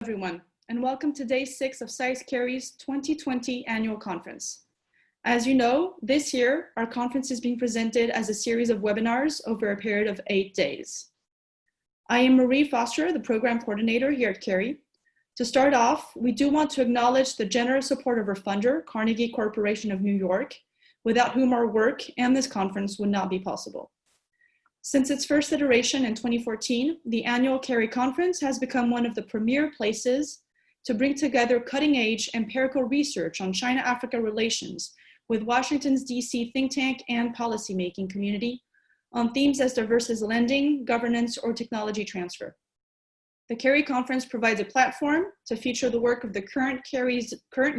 Everyone, and welcome to Day 6 of SAIS CARI's 2020 Annual Conference. As you know, this year, our conference is being presented as a series of webinars over a period of 8 days. I am Marie Foster, the Program Coordinator here at CARI. To start off, we do want to acknowledge the generous support of our funder, Carnegie Corporation of New York, without whom our work and this conference would not be possible. Since its first iteration in 2014, the annual CARI conference has become one of the premier places to bring together cutting-edge empirical research on China-Africa relations with Washington's DC think tank and policymaking community on themes as diverse as lending, governance, or technology transfer. The CARI conference provides a platform to feature the work of the current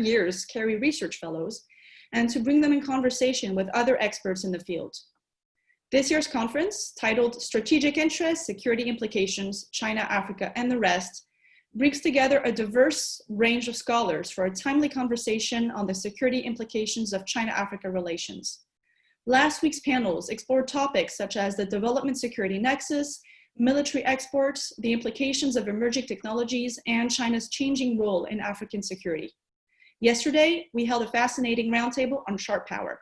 year's CARI research fellows and to bring them in conversation with other experts in the field. This year's conference, titled Strategic Interests, Security Implications, China, Africa, and the Rest, brings together a diverse range of scholars for a timely conversation on the security implications of China-Africa relations. Last week's panels explored topics such as the development security nexus, military exports, the implications of emerging technologies, and China's changing role in African security. Yesterday, we held a fascinating roundtable on sharp power.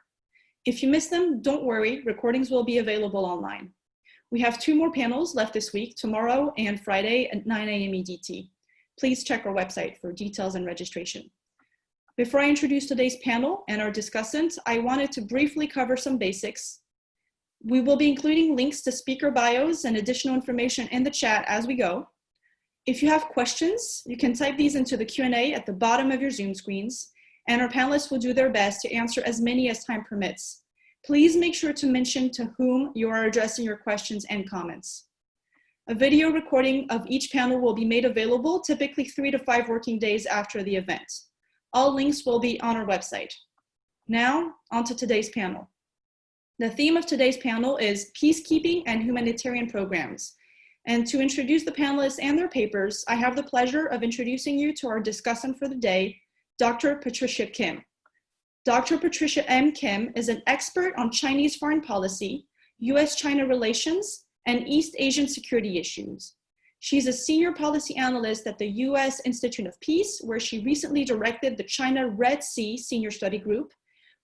If you missed them, don't worry, recordings will be available online. We have 2 more panels left this week, tomorrow and Friday at 9 a.m. EDT. Please check our website for details and registration. Before I introduce today's panel and our discussant, I wanted to briefly cover some basics. We will be including links to speaker bios and additional information in the chat as we go. If you have questions, you can type these into the Q&A at the bottom of your Zoom screens, and our panelists will do their best to answer as many as time permits. Please make sure to mention to whom you are addressing your questions and comments. A video recording of each panel will be made available typically 3 to 5 working days after the event. All links will be on our website. Now, on to today's panel. The theme of today's panel is Peacekeeping and Humanitarian Programs. And to introduce the panelists and their papers, I have the pleasure of introducing you to our discussant for the day, Dr. Patricia Kim. Dr. Patricia M. Kim is an expert on Chinese foreign policy, US-China relations, and East Asian security issues. She's a senior policy analyst at the US Institute of Peace, where she recently directed the China Red Sea Senior Study Group,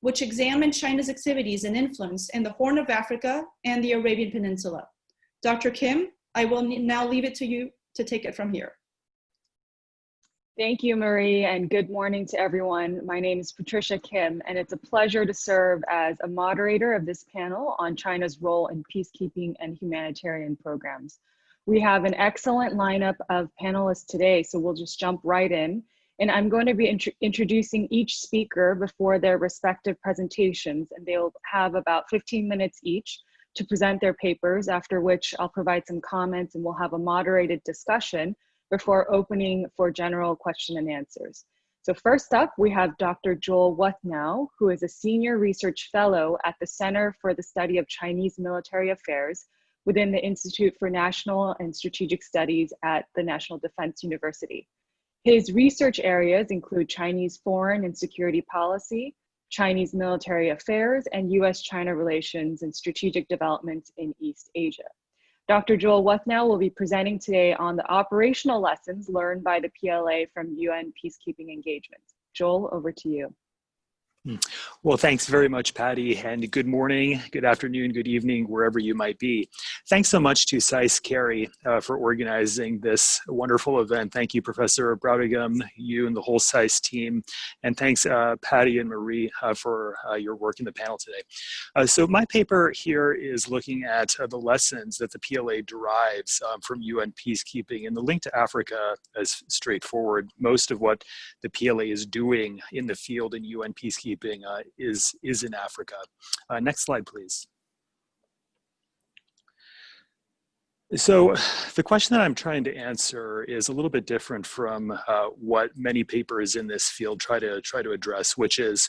which examined China's activities and influence in the Horn of Africa and the Arabian Peninsula. Dr. Kim, I will now leave it to you to take it from here. Thank you, Marie, and good morning to everyone. My name is Patricia Kim, and it's a pleasure to serve as a moderator of this panel on China's role in peacekeeping and humanitarian programs. We have an excellent lineup of panelists today, so we'll just jump right in. And I'm going to be introducing each speaker before their respective presentations, and they'll have about 15 minutes each to present their papers, after which I'll provide some comments and we'll have a moderated discussion before opening for general question and answers. So first up, we have Dr. Joel WUTHNOW, who is a senior research fellow at the Center for the Study of Chinese Military Affairs within the Institute for National and Strategic Studies at the National Defense University. His research areas include Chinese foreign and security policy, Chinese military affairs, and US-China relations and strategic developments in East Asia. Dr. Joel WUTHNOW will be presenting today on the operational lessons learned by the PLA from UN peacekeeping engagements. Joel, over to you. Well, thanks very much, Patty, and good morning, good afternoon, good evening, wherever you might be. Thanks so much to SAIS CARI for organizing this wonderful event. Thank you, Professor Browdigam, you and the whole SAIS team, and thanks, Patty and Marie, for your work in the panel today. So my paper here is looking at the lessons that the PLA derives from UN peacekeeping, and the link to Africa is straightforward. Most of what the PLA is doing in the field in UN peacekeeping is in Africa. Next slide, please. So the question that I'm trying to answer is a little bit different from what many papers in this field try to address, which is,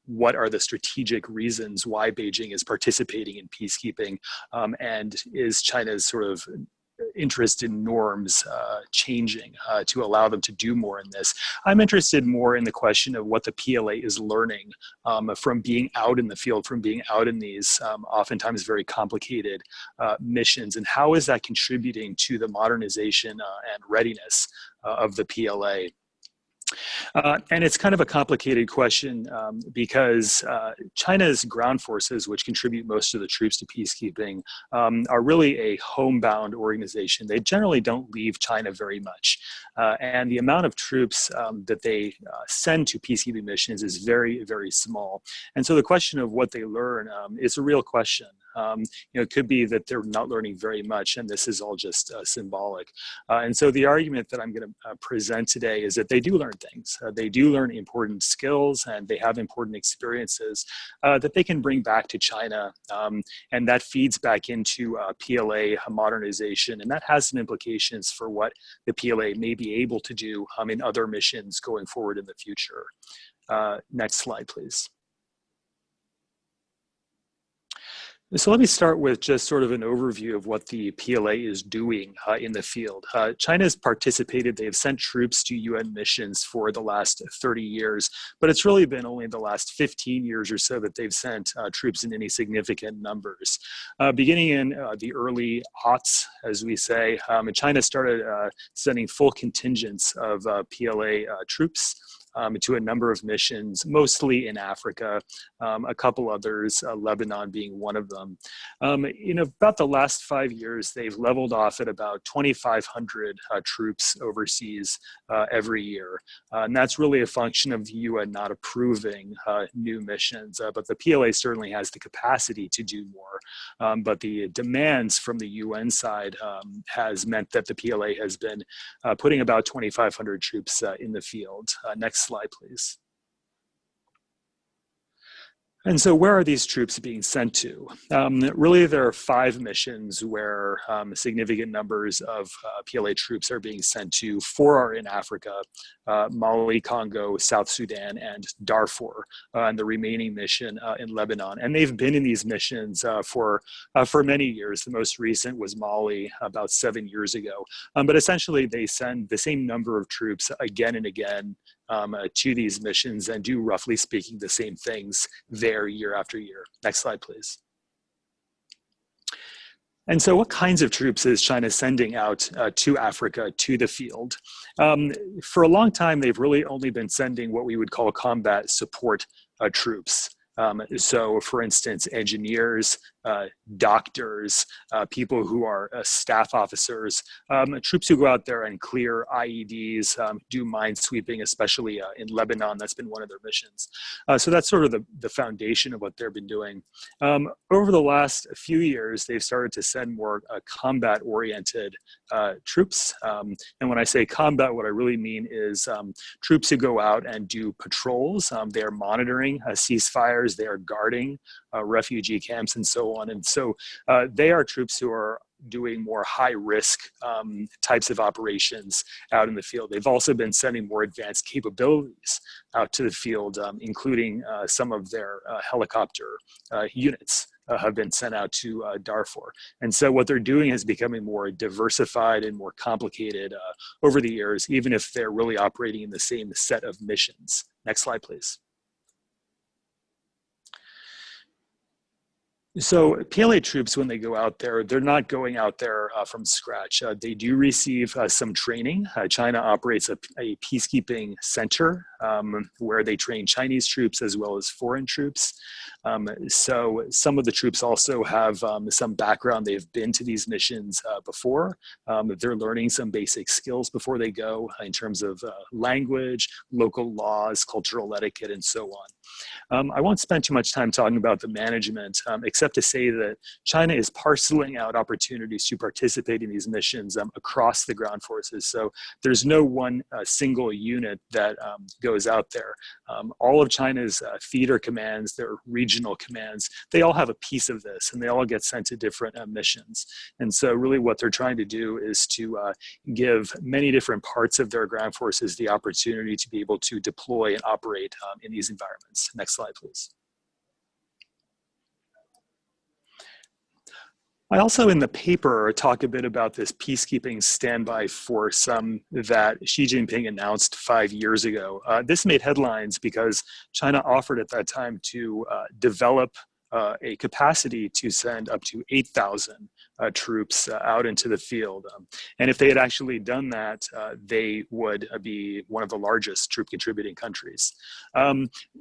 what are the strategic reasons why Beijing is participating in peacekeeping, and is China's sort of interest in norms changing to allow them to do more in this. I'm interested more in the question of what the PLA is learning from being out in the field, from being out in these oftentimes very complicated missions, and how is that contributing to the modernization and readiness of the PLA. And it's kind of a complicated question because China's ground forces, which contribute most of the troops to peacekeeping, are really a homebound organization. They generally don't leave China very much. And the amount of troops that they send to peacekeeping missions is very, very small. And so the question of what they learn is a real question. It could be that they're not learning very much and this is all just symbolic. And so the argument that I'm going to present today is that they do learn things. They do learn important skills and they have important experiences that they can bring back to China. And that feeds back into PLA modernization. And that has some implications for what the PLA may be able to do in other missions going forward in the future. Next slide, please. So let me start with just sort of an overview of what the PLA is doing in the field. China has participated, they've sent troops to UN missions for the last 30 years, but it's really been only the last 15 years or so that they've sent troops in any significant numbers. Beginning in the early aughts, as we say, China started sending full contingents of PLA troops to a number of missions, mostly in Africa, a couple others, Lebanon being one of them. In about the last 5 years, they've leveled off at about 2,500 troops overseas every year. And that's really a function of the UN not approving new missions, but the PLA certainly has the capacity to do more. But the demands from the UN side has meant that the PLA has been putting about 2,500 troops in the field. Next slide, please. And so where are these troops being sent to? Really, there are 5 missions where significant numbers of PLA troops are being sent to. 4 are in Africa, Mali, Congo, South Sudan, and Darfur, and the remaining mission in Lebanon. And they've been in these missions for many years. The most recent was Mali about 7 years ago. But essentially, they send the same number of troops again and again to these missions and do, roughly speaking, the same things there year after year. Next slide, please. And so what kinds of troops is China sending out to Africa, to the field? For a long time, they've really only been sending what we would call combat support troops. So for instance, engineers, doctors, people who are staff officers, troops who go out there and clear IEDs, do mine sweeping, especially in Lebanon. That's been one of their missions. So that's sort of the foundation of what they've been doing. Over the last few years, they've started to send more combat-oriented troops. And when I say combat, what I really mean is troops who go out and do patrols. They are monitoring ceasefires. They are guarding refugee camps and so on. And so they are troops who are doing more high-risk types of operations out in the field. They've also been sending more advanced capabilities out to the field, including some of their helicopter units have been sent out to Darfur. And so what they're doing is becoming more diversified and more complicated over the years, even if they're really operating in the same set of missions. Next slide, please. So PLA troops, when they go out there, they're not going out there from scratch. They do receive some training. China operates a peacekeeping center where they train Chinese troops as well as foreign troops. So some of the troops also have some background. They've been to these missions before. They're learning some basic skills before they go in terms of language, local laws, cultural etiquette, and so on. I won't spend too much time talking about the management, except to say that China is parceling out opportunities to participate in these missions across the ground forces. So there's no one single unit that goes out there. All of China's theater commands, their regional commands, they all have a piece of this and they all get sent to different missions. And so really what they're trying to do is to give many different parts of their ground forces the opportunity to be able to deploy and operate in these environments. Next slide, please. I also in the paper talk a bit about this peacekeeping standby force that Xi Jinping announced 5 years ago. This made headlines because China offered at that time to develop a capacity to send up to 8,000 troops out into the field. And if they had actually done that, they would be one of the largest troop contributing countries.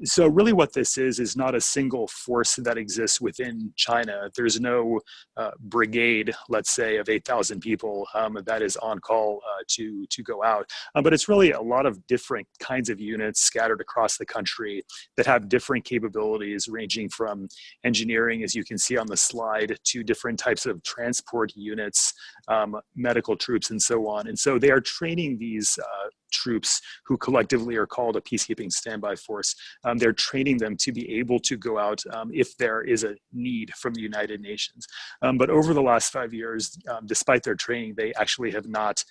So really what this is not a single force that exists within China. There's no brigade, let's say, of 8,000 people that is on call to go out. But it's really a lot of different kinds of units scattered across the country that have different capabilities ranging from engineering, as you can see on the slide, to different types of transport units, medical troops, and so on. And so they are training these troops who collectively are called a peacekeeping standby force. They're training them to be able to go out if there is a need from the United Nations. But over the last 5 years, despite their training, they actually have not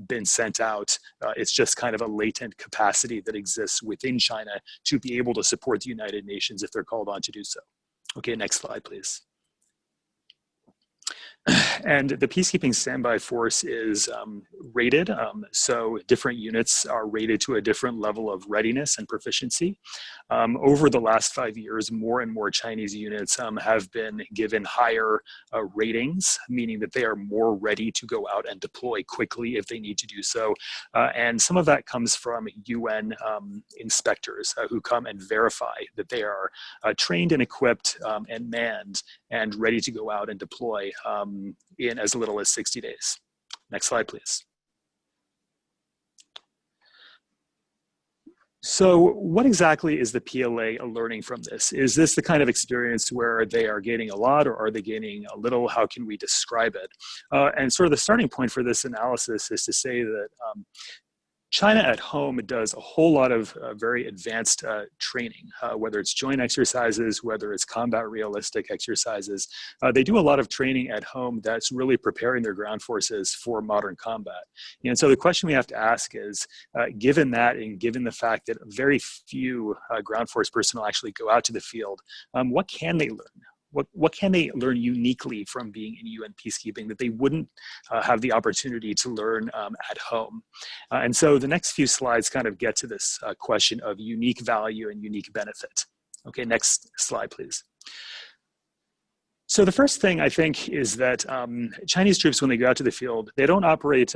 been sent out. It's just kind of a latent capacity that exists within China to be able to support the United Nations if they're called on to do so. Okay, next slide, please. And the peacekeeping standby force is rated. So different units are rated to a different level of readiness and proficiency. Over the last 5 years, more and more Chinese units have been given higher ratings, meaning that they are more ready to go out and deploy quickly if they need to do so. And some of that comes from UN inspectors who come and verify that they are trained and equipped and manned and ready to go out and deploy in as little as 60 days. Next slide, please. So what exactly is the PLA learning from this? Is this the kind of experience where they are gaining a lot, or are they gaining a little? How can we describe it? And sort of the starting point for this analysis is to say that China at home does a whole lot of very advanced training, whether it's joint exercises, whether it's combat realistic exercises. They do a lot of training at home that's really preparing their ground forces for modern combat. And so the question we have to ask is, given that and given the fact that very few ground force personnel actually go out to the field, what can they learn? What can they learn uniquely from being in UN peacekeeping that they wouldn't have the opportunity to learn at home? And so the next few slides kind of get to this question of unique value and unique benefit. Okay, next slide, please. So the first thing I think is that Chinese troops, when they go out to the field, they don't operate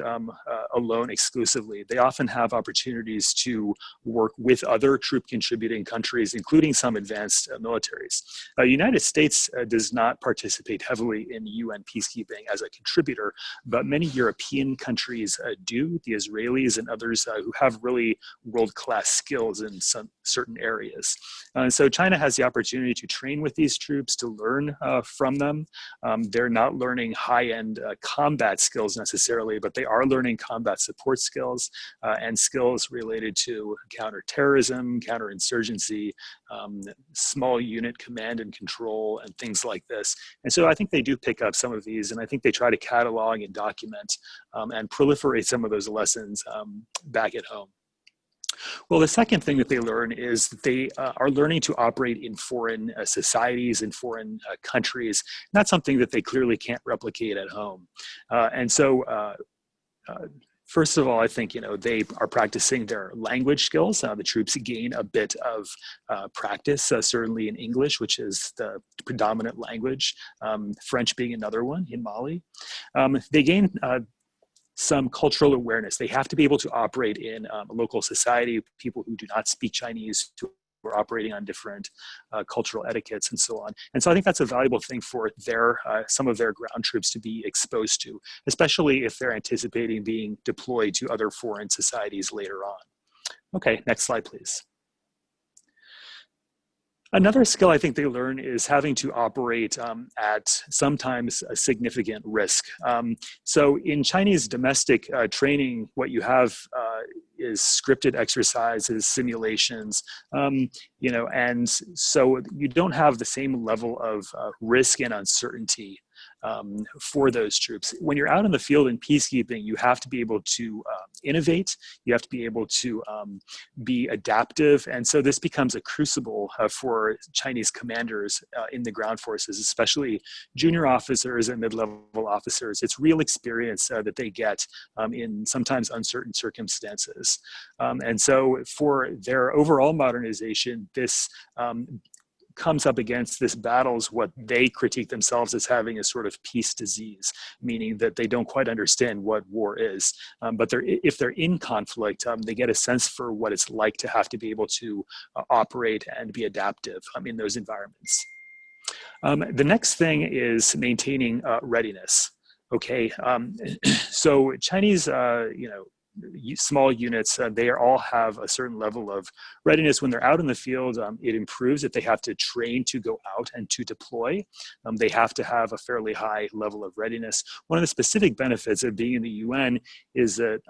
alone exclusively. They often have opportunities to work with other troop contributing countries, including some advanced militaries. The United States does not participate heavily in UN peacekeeping as a contributor, but many European countries do, the Israelis and others who have really world-class skills in some certain areas. And so China has the opportunity to train with these troops, to learn from them. They're not learning high-end combat skills necessarily, but they are learning combat support skills and skills related to counterterrorism, counterinsurgency, small unit command and control, and things like this. And so I think they do pick up some of these, and I think they try to catalog and document and proliferate some of those lessons back at home. Well, the second thing that they learn is that they are learning to operate in foreign societies and foreign countries. That's something that they clearly can't replicate at home. And so first of all, I think they are practicing their language skills. The troops gain a bit of practice, certainly in English, which is the predominant language, French being another one in Mali. They gain some cultural awareness. They have to be able to operate in a local society, people who do not speak Chinese, who are operating on different cultural etiquettes and so on. And so I think that's a valuable thing for some of their ground troops to be exposed to, especially if they're anticipating being deployed to other foreign societies later on. Okay, next slide, please. Another skill I think they learn is having to operate at sometimes a significant risk. So in Chinese domestic training, what you have is scripted exercises, simulations, and so you don't have the same level of risk and uncertainty for those troops. When you're out in the field in peacekeeping, you have to be able to innovate, you have to be able to be adaptive, and so this becomes a crucible for Chinese commanders in the ground forces, especially junior officers and mid-level officers. It's real experience that they get in sometimes uncertain circumstances. And so for their overall modernization, this comes up against this battles what they critique themselves as having a sort of peace disease, meaning that they don't quite understand what war is. But if they're in conflict, they get a sense for what it's like to have to be able to operate and be adaptive in those environments. The next thing is maintaining readiness. Okay, so Chinese, small units, they all have a certain level of readiness. When they're out in the field, it improves if they have to train to go out and to deploy. They have to have a fairly high level of readiness. One of the specific benefits of being in the UN is that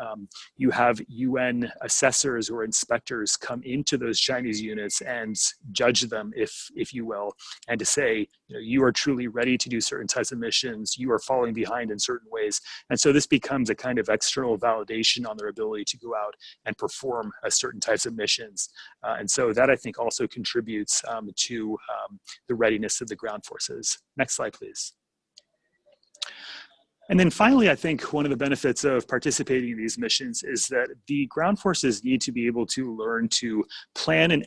you have UN assessors or inspectors come into those Chinese units and judge them, if you will, and to say, you are truly ready to do certain types of missions, you are falling behind in certain ways. And so this becomes a kind of external validation on their ability to go out and perform certain types of missions. And so that, I think, also contributes to the readiness of the ground forces. Next slide, please. And then finally, I think one of the benefits of participating in these missions is that the ground forces need to be able to learn to plan and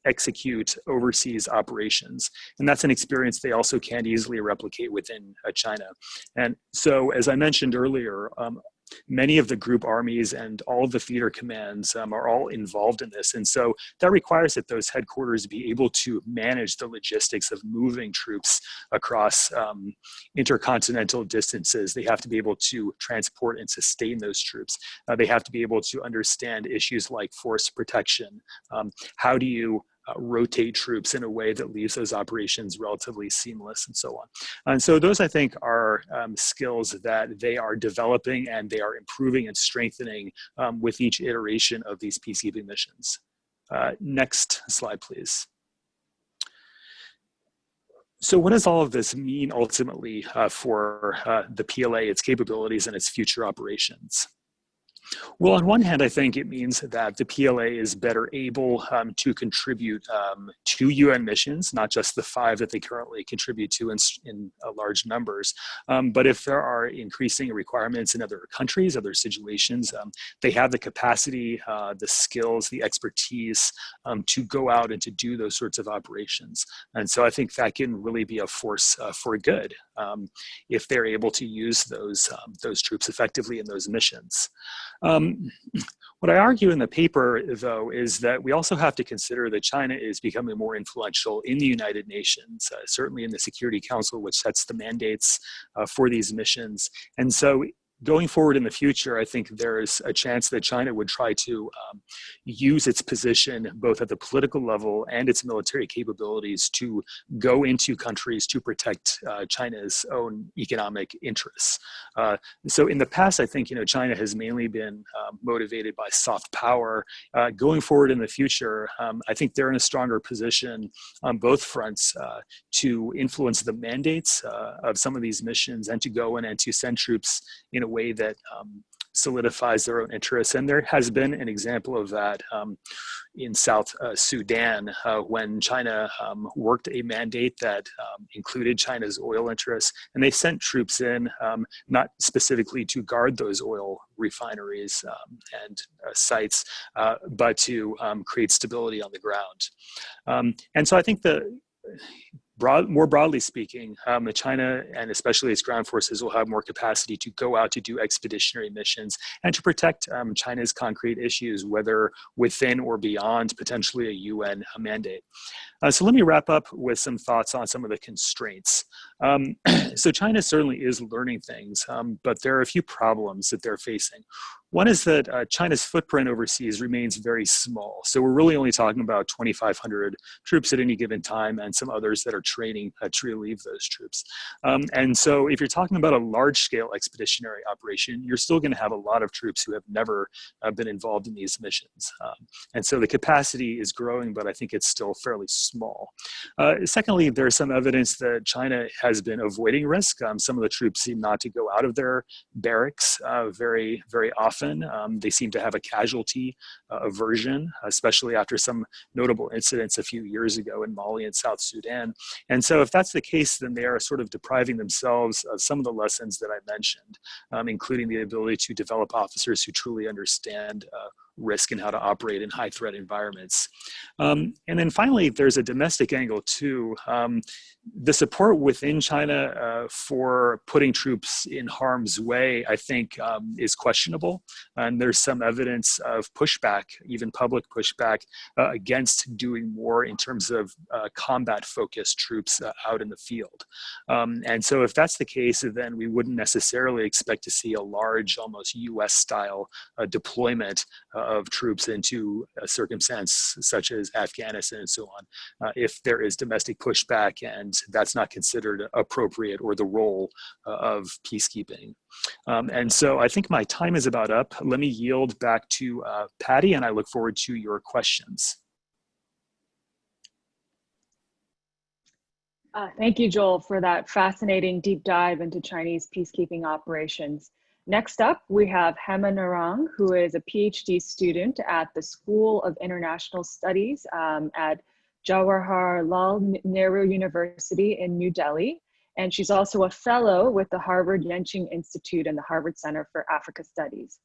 execute overseas operations. And that's an experience they also can't easily replicate within China. And so, as I mentioned earlier, many of the group armies and all of the theater commands are all involved in this. And so that requires that those headquarters be able to manage the logistics of moving troops across intercontinental distances. They have to be able to transport and sustain those troops. They have to be able to understand issues like force protection. How do you rotate troops in a way that leaves those operations relatively seamless, and so on. And so those, I think, are skills that they are developing and they are improving and strengthening with each iteration of these peacekeeping missions. Next slide, please. So what does all of this mean ultimately for the PLA, its capabilities, and its future operations? Well, on one hand, I think it means that the PLA is better able to contribute to UN missions, not just the 5 that they currently contribute to in large numbers, but if there are increasing requirements in other countries, other situations, they have the capacity, the skills, the expertise to go out and to do those sorts of operations. And so I think that can really be a force for good if they're able to use those troops effectively in those missions. What I argue in the paper, though, is that we also have to consider that China is becoming more influential in the United Nations, certainly in the Security Council, which sets the mandates for these missions. And so going forward in the future, I think there's a chance that China would try to use its position both at the political level and its military capabilities to go into countries to protect China's own economic interests. So in the past, I think China has mainly been motivated by soft power. Going forward in the future, I think they're in a stronger position on both fronts to influence the mandates of some of these missions and to go in and to send troops in a way that solidifies their own interests. And there has been an example of that in South Sudan when China worked a mandate that included China's oil interests, and they sent troops in not specifically to guard those oil refineries and sites, but to create stability on the ground. And so I think more broadly speaking, China and especially its ground forces will have more capacity to go out to do expeditionary missions and to protect China's concrete issues, whether within or beyond potentially a UN mandate. So let me wrap up with some thoughts on some of the constraints. So China certainly is learning things, but there are a few problems that they're facing. One is that China's footprint overseas remains very small. So we're really only talking about 2,500 troops at any given time and some others that are training to relieve those troops. And so if you're talking about a large-scale expeditionary operation, you're still going to have a lot of troops who have never been involved in these missions. And so the capacity is growing, but I think it's still fairly small. Secondly, there's some evidence that China has been avoiding risk. Some of the troops seem not to go out of their barracks very, very often. They seem to have a casualty aversion, especially after some notable incidents a few years ago in Mali and South Sudan. And so if that's the case, then they are sort of depriving themselves of some of the lessons that I mentioned, including the ability to develop officers who truly understand risk and how to operate in high threat environments. And then finally, there's a domestic angle too. The support within China for putting troops in harm's way, I think, is questionable. And there's some evidence of pushback, even public pushback, against doing more in terms of combat-focused troops out in the field. And so if that's the case, then we wouldn't necessarily expect to see a large, almost US-style deployment of troops into a circumstance such as Afghanistan and so on, if there is domestic pushback and that's not considered appropriate or the role of peacekeeping. And so I think my time is about up. Let me yield back to Patty, and I look forward to your questions. Thank you, Joel, for that fascinating deep dive into Chinese peacekeeping operations. Next up, we have Hema NARANG, who is a PhD student at the School of International Studies at Jawaharlal Nehru University in New Delhi. And she's also a fellow with the Harvard Yenching Institute and the Harvard Center for Africa Studies.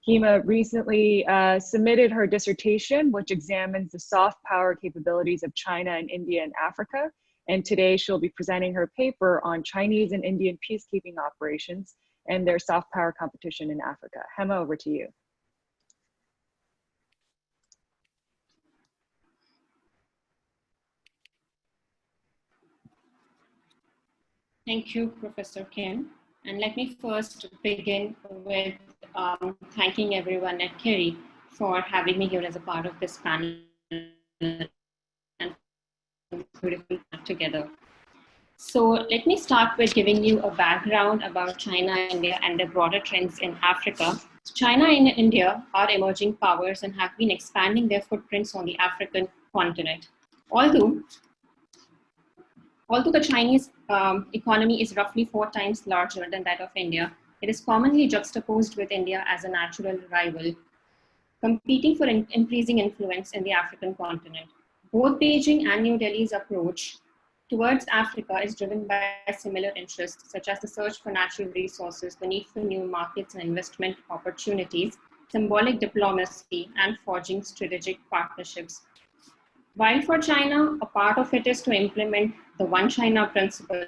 Hema recently submitted her dissertation, which examines the soft power capabilities of China and India in Africa. And today she'll be presenting her paper on Chinese and Indian peacekeeping operations and their soft power competition in Africa. Hema, over to you. Thank you, Professor Kim. And let me first begin with thanking everyone at CARI for having me here as a part of this panel and beautiful together. So let me start with giving you a background about China, India, and the broader trends in Africa. China and India are emerging powers and have been expanding their footprints on the African continent. Although the Chinese economy is roughly 4 times larger than that of India, it is commonly juxtaposed with India as a natural rival, competing for increasing influence in the African continent. Both Beijing and New Delhi's approach towards Africa is driven by similar interests, such as the search for natural resources, the need for new markets and investment opportunities, symbolic diplomacy, and forging strategic partnerships. While for China, a part of it is to implement the One China principle,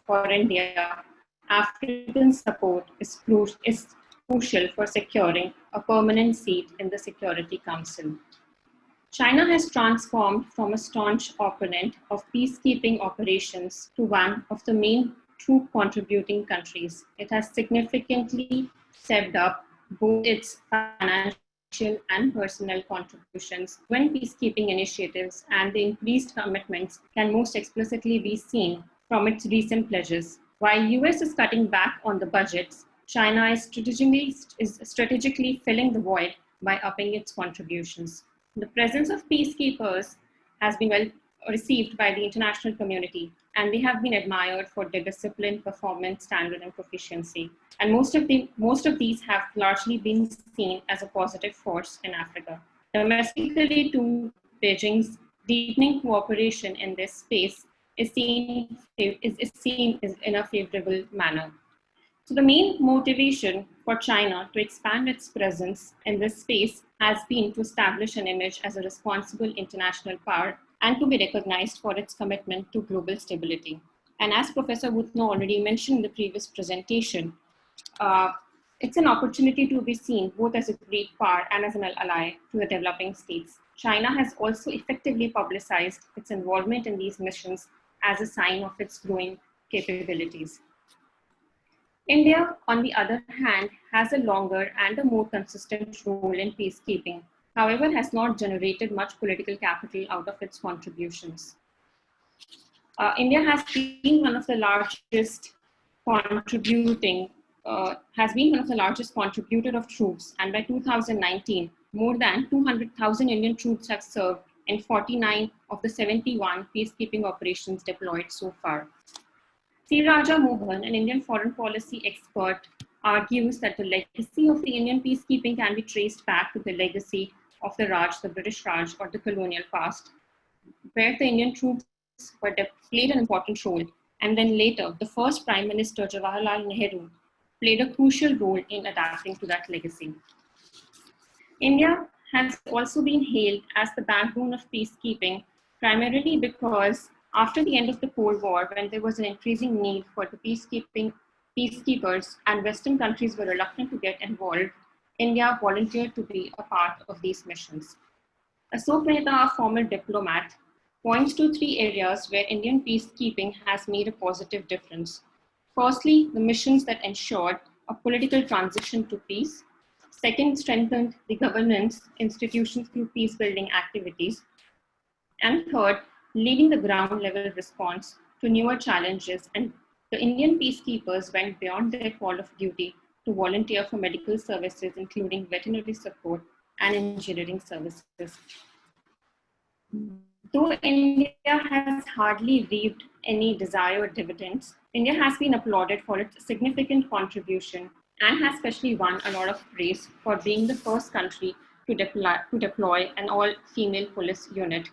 for India, African support is crucial for securing a permanent seat in the Security Council. China has transformed from a staunch opponent of peacekeeping operations to one of the main troop contributing countries. It has significantly stepped up both its financial and personal contributions when peacekeeping initiatives, and the increased commitments can most explicitly be seen from its recent pledges. While US is cutting back on the budgets, China is strategically filling the void by upping its contributions. The presence of peacekeepers has been well received by the international community, and they have been admired for their discipline, performance, standard, and proficiency. And most of these have largely been seen as a positive force in Africa. Domestically, too, Beijing's deepening cooperation in this space is seen in a favorable manner. So the main motivation for China to expand its presence in this space has been to establish an image as a responsible international power and to be recognized for its commitment to global stability. And as Professor WUTHNOW already mentioned in the previous presentation, it's an opportunity to be seen both as a great power and as an ally to the developing states. China has also effectively publicized its involvement in these missions as a sign of its growing capabilities. India, on the other hand, has a longer and a more consistent role in peacekeeping, however, has not generated much political capital out of its contributions. India has been one of the largest contributor of troops, and by 2019, more than 200,000 Indian troops have served in 49 of the 71 peacekeeping operations deployed so far. C. Raja Mohan, an Indian foreign policy expert, argues that the legacy of the Indian peacekeeping can be traced back to the legacy of the Raj, the British Raj, or the colonial past, where the Indian troops played an important role. And then later, the first Prime Minister, Jawaharlal Nehru, played a crucial role in adapting to that legacy. India has also been hailed as the backbone of peacekeeping, primarily because after the end of the Cold War, when there was an increasing need for the peacekeepers and Western countries were reluctant to get involved, India volunteered to be a part of these missions. Ashok Mehta, a former diplomat, points to 3 areas where Indian peacekeeping has made a positive difference. Firstly, the missions that ensured a political transition to peace. Second, strengthened the governance institutions through peace-building activities. And third, leading the ground level response to newer challenges, and the Indian peacekeepers went beyond their call of duty to volunteer for medical services, including veterinary support and engineering services. Though India has hardly reaped any desired dividends, India has been applauded for its significant contribution and has specially won a lot of praise for being the first country to deploy an all-female police unit.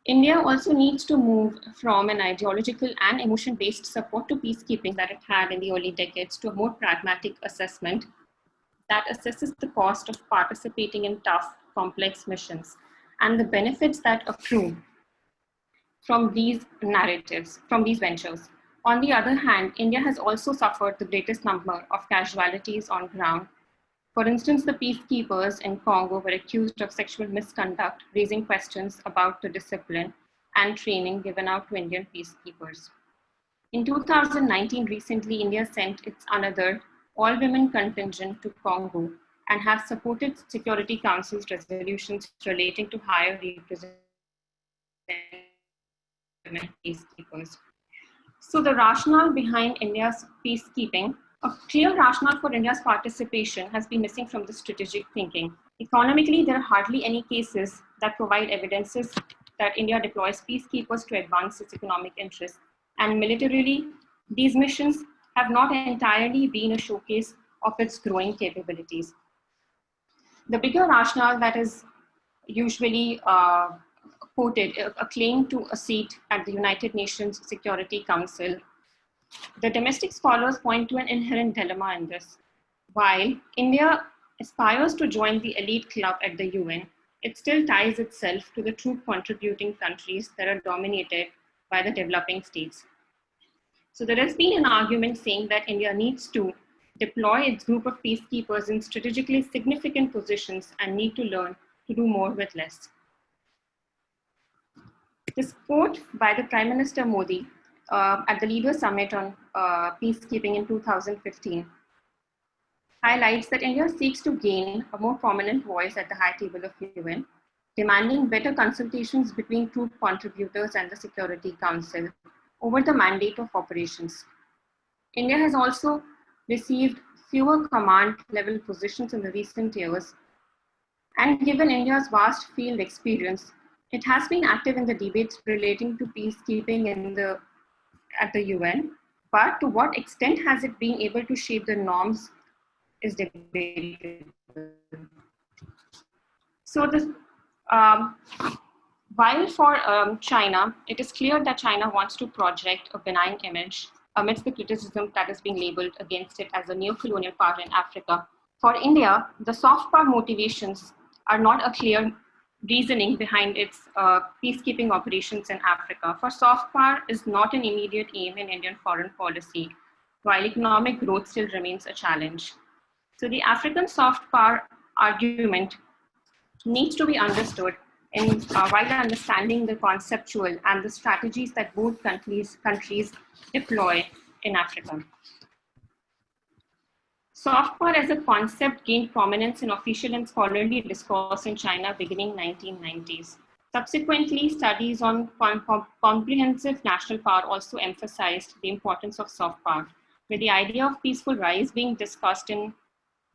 India also needs to move from an ideological and emotion-based support to peacekeeping that it had in the early decades to a more pragmatic assessment that assesses the cost of participating in tough, complex missions and the benefits that accrue from these narratives, from these ventures. On the other hand, India has also suffered the greatest number of casualties on ground. For instance, the peacekeepers in Congo were accused of sexual misconduct, raising questions about the discipline and training given out to Indian peacekeepers. In 2019, recently, India sent its another all-women contingent to Congo and have supported Security Council's resolutions relating to higher representation of women peacekeepers. So the rationale behind India's peacekeeping, a clear rationale for India's participation has been missing from the strategic thinking. Economically, there are hardly any cases that provide evidences that India deploys peacekeepers to advance its economic interests. And militarily, these missions have not entirely been a showcase of its growing capabilities. The bigger rationale that is usually quoted, a claim to a seat at the United Nations Security Council. The domestic scholars point to an inherent dilemma in this. While India aspires to join the elite club at the UN, it still ties itself to the troop contributing countries that are dominated by the developing states. So there has been an argument saying that India needs to deploy its group of peacekeepers in strategically significant positions and need to learn to do more with less. This quote by the Prime Minister Modi at the Leaders Summit on Peacekeeping in 2015 highlights that India seeks to gain a more prominent voice at the high table of UN, demanding better consultations between troop contributors and the Security Council over the mandate of operations. India has also received fewer command level positions in the recent years, and given India's vast field experience, it has been active in the debates relating to peacekeeping at the UN, but to what extent has it been able to shape the norms is debated. So this, while for China, it is clear that China wants to project a benign image amidst the criticism that is being labeled against it as a neo-colonial power in Africa. For India, the soft power motivations are not a clear reasoning behind its peacekeeping operations in Africa. For soft power is not an immediate aim in Indian foreign policy, while economic growth still remains a challenge. So the African soft power argument needs to be understood while understanding the conceptual and the strategies that both countries deploy in Africa. Soft power as a concept gained prominence in official and scholarly discourse in China beginning 1990s. Subsequently, studies on comprehensive national power also emphasized the importance of soft power, with the idea of peaceful rise being discussed in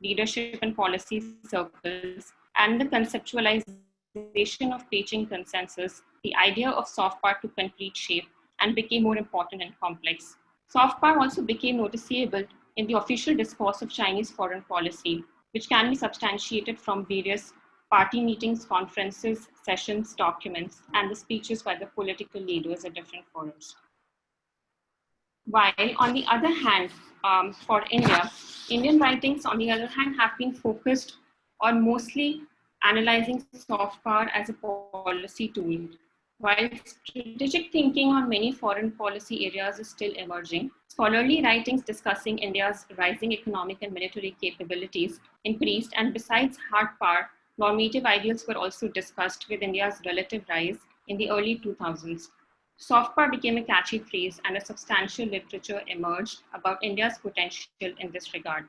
leadership and policy circles, and the conceptualization of Beijing consensus, the idea of soft power took complete shape and became more important and complex. Soft power also became noticeable in the official discourse of Chinese foreign policy, which can be substantiated from various party meetings, conferences, sessions, documents, and the speeches by the political leaders at different forums. While on the other hand, for India, Indian writings on the other hand have been focused on mostly analyzing soft power as a policy tool. While strategic thinking on many foreign policy areas is still emerging, scholarly writings discussing India's rising economic and military capabilities increased, and besides hard power, normative ideals were also discussed with India's relative rise in the early 2000s. Soft power became a catchy phrase, and a substantial literature emerged about India's potential in this regard.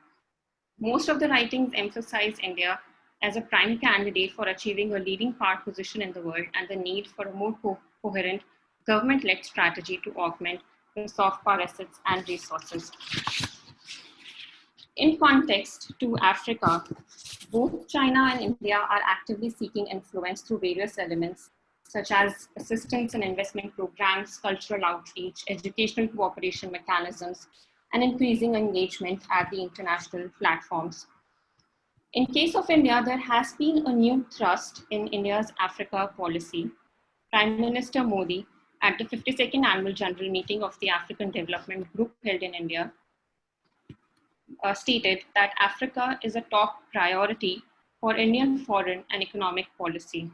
Most of the writings emphasize India as a prime candidate for achieving a leading power position in the world and the need for a more coherent government-led strategy to augment the soft power assets and resources. In context to Africa, both China and India are actively seeking influence through various elements, such as assistance and investment programs, cultural outreach, educational cooperation mechanisms, and increasing engagement at the international platforms. In case of India, there has been a new thrust in India's Africa policy. Prime Minister Modi, at the 52nd Annual General Meeting of the African Development Group held in India, stated that Africa is a top priority for Indian foreign and economic policy.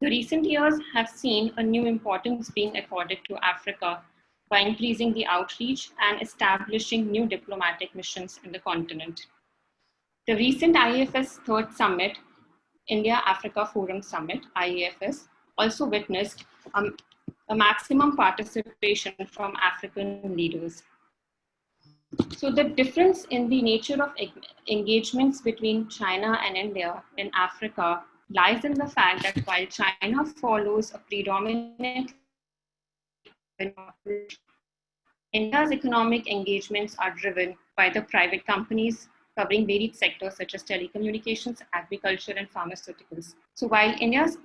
The recent years have seen a new importance being accorded to Africa by increasing the outreach and establishing new diplomatic missions in the continent. The recent IAFS Third Summit, India-Africa Forum Summit, IAFS, also witnessed a maximum participation from African leaders. So the difference in the nature of engagements between China and India in Africa lies in the fact that while China follows a predominant approach, India's economic engagements are driven by the private companies covering varied sectors such as telecommunications, agriculture, and pharmaceuticals. So while India's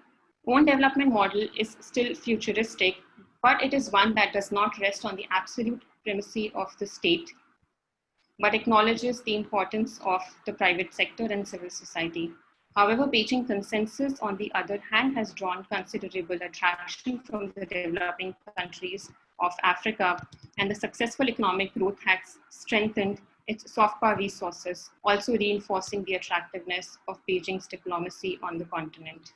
own development model is still futuristic, but it is one that does not rest on the absolute primacy of the state, but acknowledges the importance of the private sector and civil society. However, Beijing consensus, on the other hand, has drawn considerable attraction from the developing countries of Africa, and the successful economic growth has strengthened its soft power resources, also reinforcing the attractiveness of Beijing's diplomacy on the continent.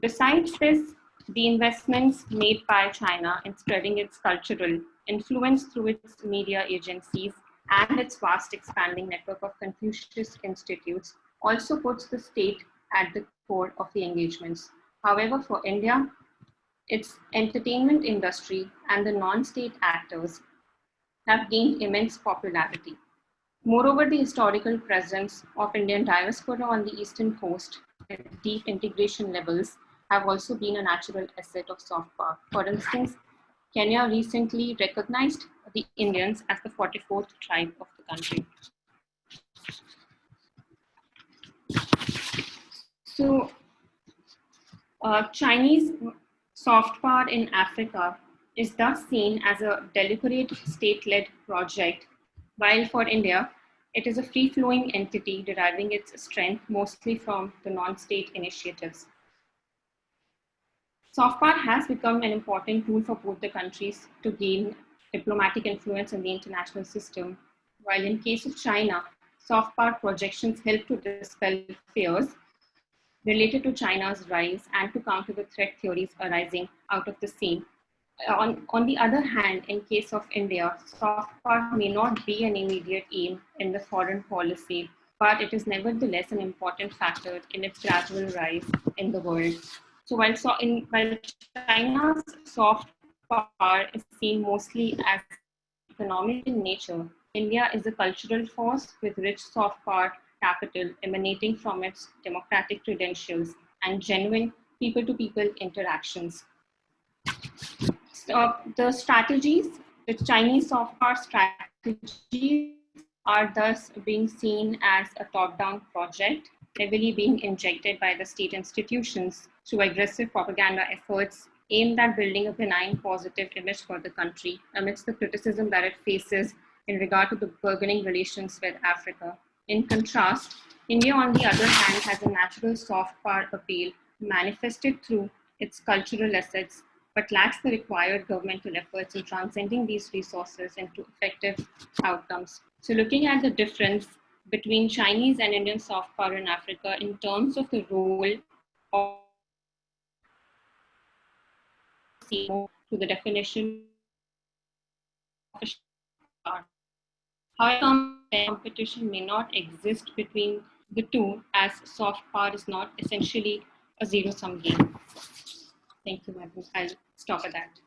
Besides this, the investments made by China in spreading its cultural influence through its media agencies and its vast expanding network of Confucius institutes also puts the state at the core of the engagements. However, for India, its entertainment industry and the non-state actors have gained immense popularity. Moreover, the historical presence of Indian diaspora on the Eastern Coast at deep integration levels have also been a natural asset of soft power. For instance, Kenya recently recognized the Indians as the 44th tribe of the country. So, Chinese soft power in Africa is thus seen as a deliberate state-led project, while for India, it is a free-flowing entity deriving its strength mostly from the non-state initiatives. Soft power has become an important tool for both the countries to gain diplomatic influence in the international system, while in case of China, soft power projections help to dispel fears related to China's rise and to counter the threat theories arising out of the same. On the other hand, in case of India, soft power may not be an immediate aim in the foreign policy, but it is nevertheless an important factor in its gradual rise in the world. So while China's soft power is seen mostly as economic in nature, India is a cultural force with rich soft power capital emanating from its democratic credentials and genuine people-to-people interactions. The strategies, the Chinese soft power strategies are thus being seen as a top-down project, heavily being injected by the state institutions through aggressive propaganda efforts aimed at building a benign positive image for the country amidst the criticism that it faces in regard to the burgeoning relations with Africa. In contrast, India, on the other hand, has a natural soft power appeal manifested through its cultural assets, but lacks the required governmental efforts in transcending these resources into effective outcomes. So looking at the difference between Chinese and Indian soft power in Africa in terms of the role of to the definition of a power. However, competition may not exist between the two, as soft power is not essentially a zero-sum game. Thank you, madam. I'll stop at that.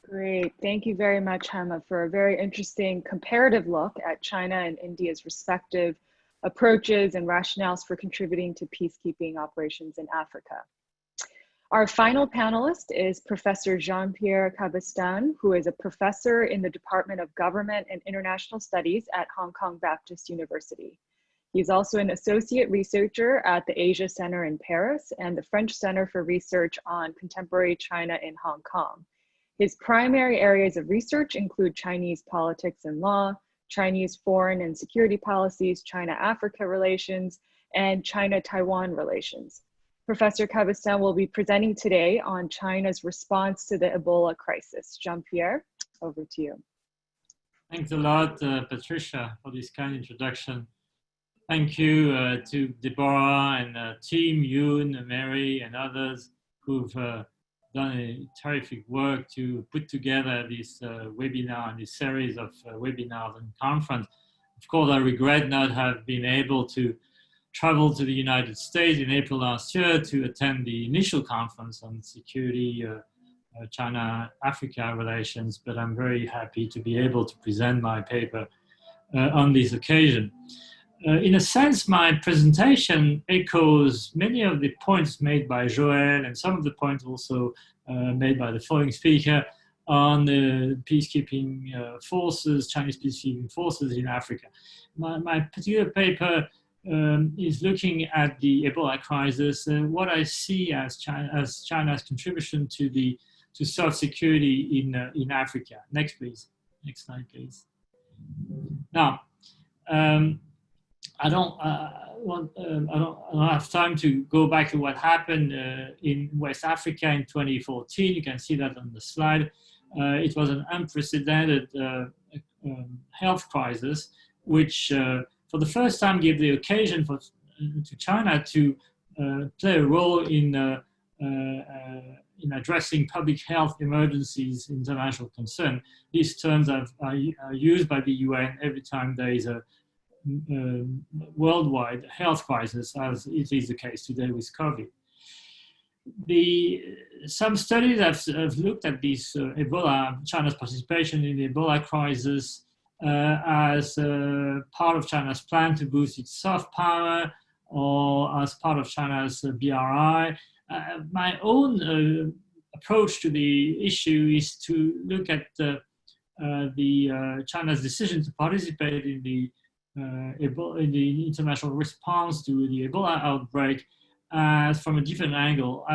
Great. Thank you very much, Hema, for a very interesting comparative look at China and India's respective approaches and rationales for contributing to peacekeeping operations in Africa. Our final panelist is Professor Jean-Pierre CABESTAN, who is a professor in the Department of Government and International Studies at Hong Kong Baptist University. He's also an associate researcher at the Asia Center in Paris and the French Center for Research on Contemporary China in Hong Kong. His primary areas of research include Chinese politics and law, Chinese foreign and security policies, China-Africa relations, and China-Taiwan relations. Professor CABESTAN will be presenting today on China's response to the Ebola crisis. Jean-Pierre, over to you. Thanks a lot, Patricia, for this kind introduction. Thank you to Deborah and team, Yoon, Mary, and others who've done a terrific work to put together this webinar and this series of webinars and conference. Of course, I regret not have been able to travel to the United States in April last year to attend the initial conference on security, China-Africa relations, but I'm very happy to be able to present my paper on this occasion. In a sense, my presentation echoes many of the points made by Joël and some of the points also made by the following speaker on the peacekeeping forces, Chinese peacekeeping forces in Africa. My particular paper is looking at the Ebola crisis and what I see as China's contribution to self-security in Africa. Next, please. Next slide, please. Now, I don't have time to go back to what happened in West Africa in 2014. You can see that on the slide. It was an unprecedented health crisis, which for the first time gave the occasion to China to play a role in addressing public health emergencies, international concern. These terms are used by the UN every time there is a worldwide health crisis, as it is the case today with COVID. Some studies have looked at this China's participation in the Ebola crisis as part of China's plan to boost its soft power or as part of China's BRI. My own approach to the issue is to look at China's decision to participate in the international response to the Ebola outbreak from a different angle,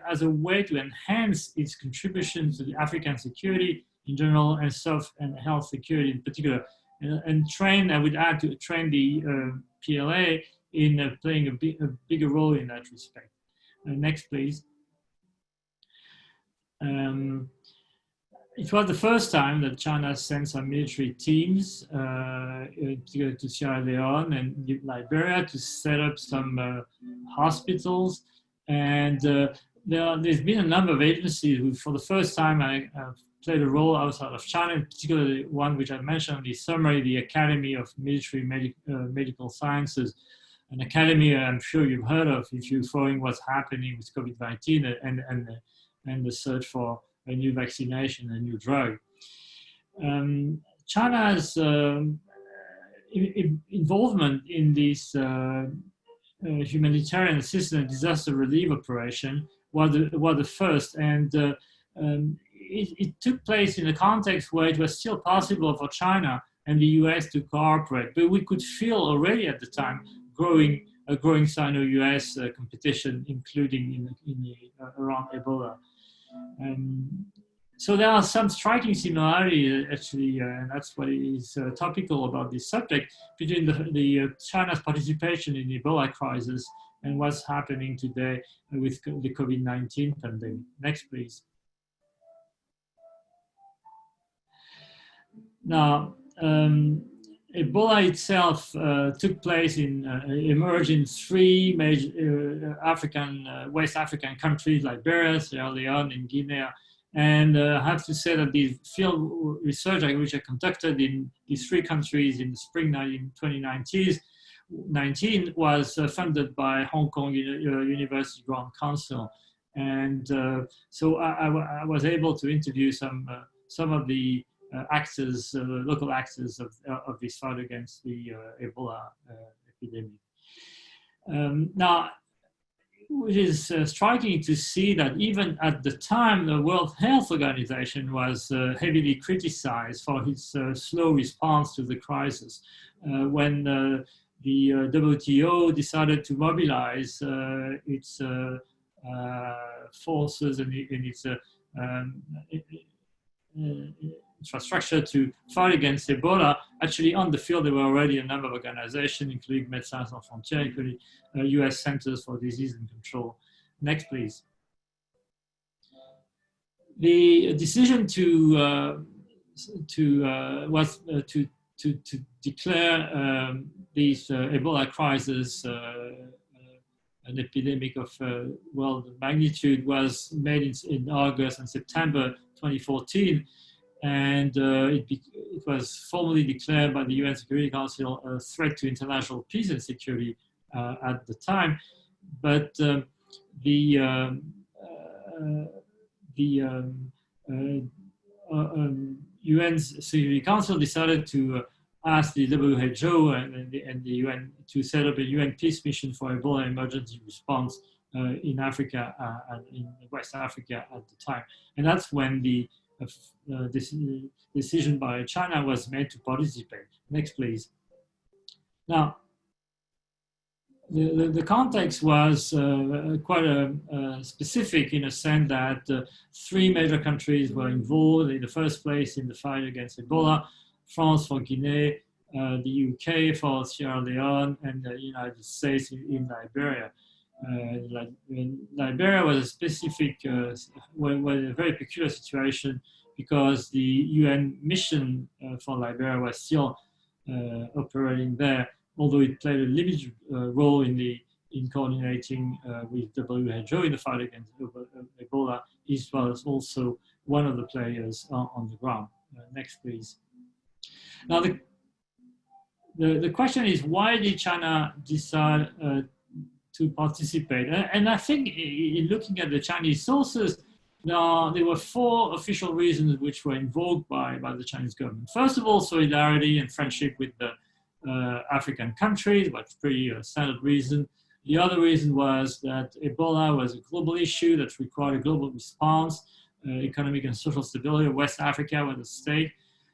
as a way to enhance its contribution to the African security in general and health security in particular, and train, I would add, to train the PLA in playing a bigger role in that respect. Next, please. It was the first time that China sent some military teams, particularly to Sierra Leone and Liberia, to set up some hospitals. And there's been a number of agencies who, for the first time, played a role outside of China, in particular one which I mentioned in the summary, the Academy of Military Medical Sciences, an academy I'm sure you've heard of if you're following what's happening with COVID-19 and the search for a new vaccination, a new drug. China's involvement in this humanitarian assistance and disaster relief operation was the first, and it took place in a context where it was still possible for China and the US to cooperate, but we could feel already at the time a growing Sino-US competition, including around Ebola. So there are some striking similarities, actually, and that's what is topical about this subject, between China's participation in the Ebola crisis and what's happening today with the COVID-19 pandemic. Next, please. Now, Ebola itself took place emerged in three major West African countries: Liberia, Sierra Leone, and Guinea. And I have to say that the field research which I conducted in these three countries in the spring 2019 was funded by Hong Kong University Grand Council. And so I was able to interview some of the actors, local actors of this fight against the Ebola epidemic. Now, it is striking to see that even at the time, the World Health Organization was heavily criticized for its slow response to the crisis. When the WTO decided to mobilize its forces and its infrastructure to fight against Ebola, actually on the field there were already a number of organizations, including Médecins Sans Frontières, including US Centers for Disease and Control. Next, please. The decision to declare this Ebola crisis an epidemic of world magnitude was made in August and September 2014. And it was formally declared by the UN Security Council a threat to international peace and security at the time. But the UN Security Council decided to ask the WHO and the UN to set up a UN peace mission for Ebola emergency response in Africa and in West Africa at the time. And that's when this decision by China was made to participate. Next, please. Now, the context was quite specific in a sense that three major countries were involved in the first place in the fight against Ebola: France for Guinea, the UK for Sierra Leone, and the United States in Liberia. Liberia was a specific, was a very peculiar situation because the UN mission for Liberia was still operating there, although it played a limited role in coordinating with WHO in the fight against Ebola. It was also one of the players on the ground. Next, please. Now, the question is, why did China decide to participate? And I think in looking at the Chinese sources, there were four official reasons which were invoked by the Chinese government. First of all, solidarity and friendship with the African countries, was pretty standard reason. The other reason was that Ebola was a global issue that required a global response, economic and social stability of West Africa was at stake.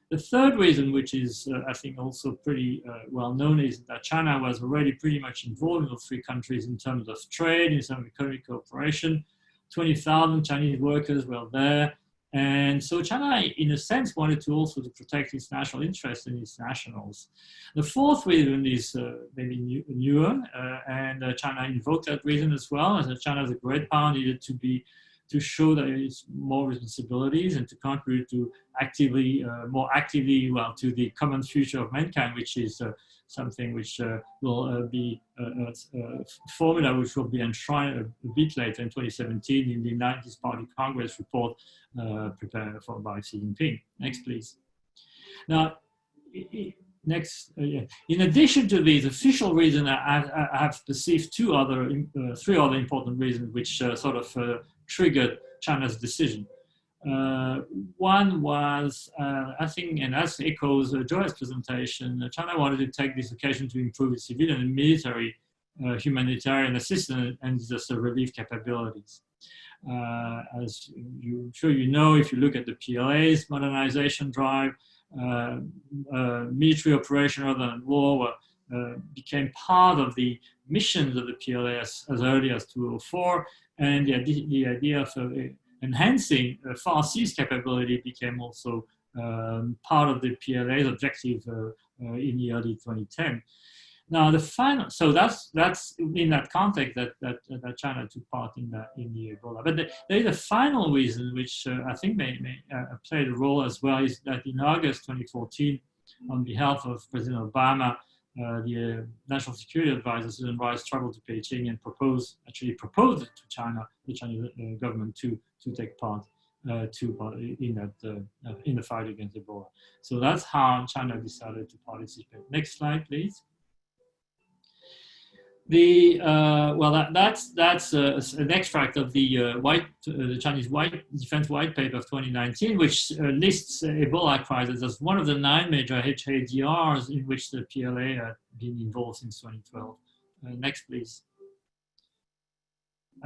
The third reason, which is I think also pretty well known, is that China was already pretty much involved in those three countries in terms of trade, in terms of economic cooperation. 20,000 Chinese workers were there. And so China, in a sense, wanted to also to protect its national interests and its nationals. The fourth reason is maybe newer, and China invoked that reason as well, as China as a great power needed to show that it's more responsibilities and to contribute to more actively, to the common future of mankind, which is something which will be a formula which will be enshrined a bit later in 2017 in the 90s Party Congress report prepared by Xi Jinping. Next, please. Now, in addition to these official reasons, I have perceived three other important reasons which sort of triggered China's decision. One was, I think, and that echoes Joy's presentation, China wanted to take this occasion to improve its civilian and military humanitarian assistance and disaster relief capabilities. As I'm sure you know, if you look at the PLA's modernization drive, military operation rather than war became part of the missions of the PLA as early as 2004, and the idea of enhancing far-seas capability became also part of the PLA's objective in the early 2010. Now the final, so that's in that context that China took part in the Ebola. But there is a final reason which I think may played a role as well, is that in August 2014, on behalf of President Obama, the National Security Advisor Susan Rice traveled to Beijing and proposed to China, the Chinese government, to take part in the fight against Ebola. So that's how China decided to participate. Next slide, please. That's an extract of the Chinese Defense White Paper of 2019, which lists Ebola crisis as one of the 9 major HADRs in which the PLA had been involved since 2012. Next, please.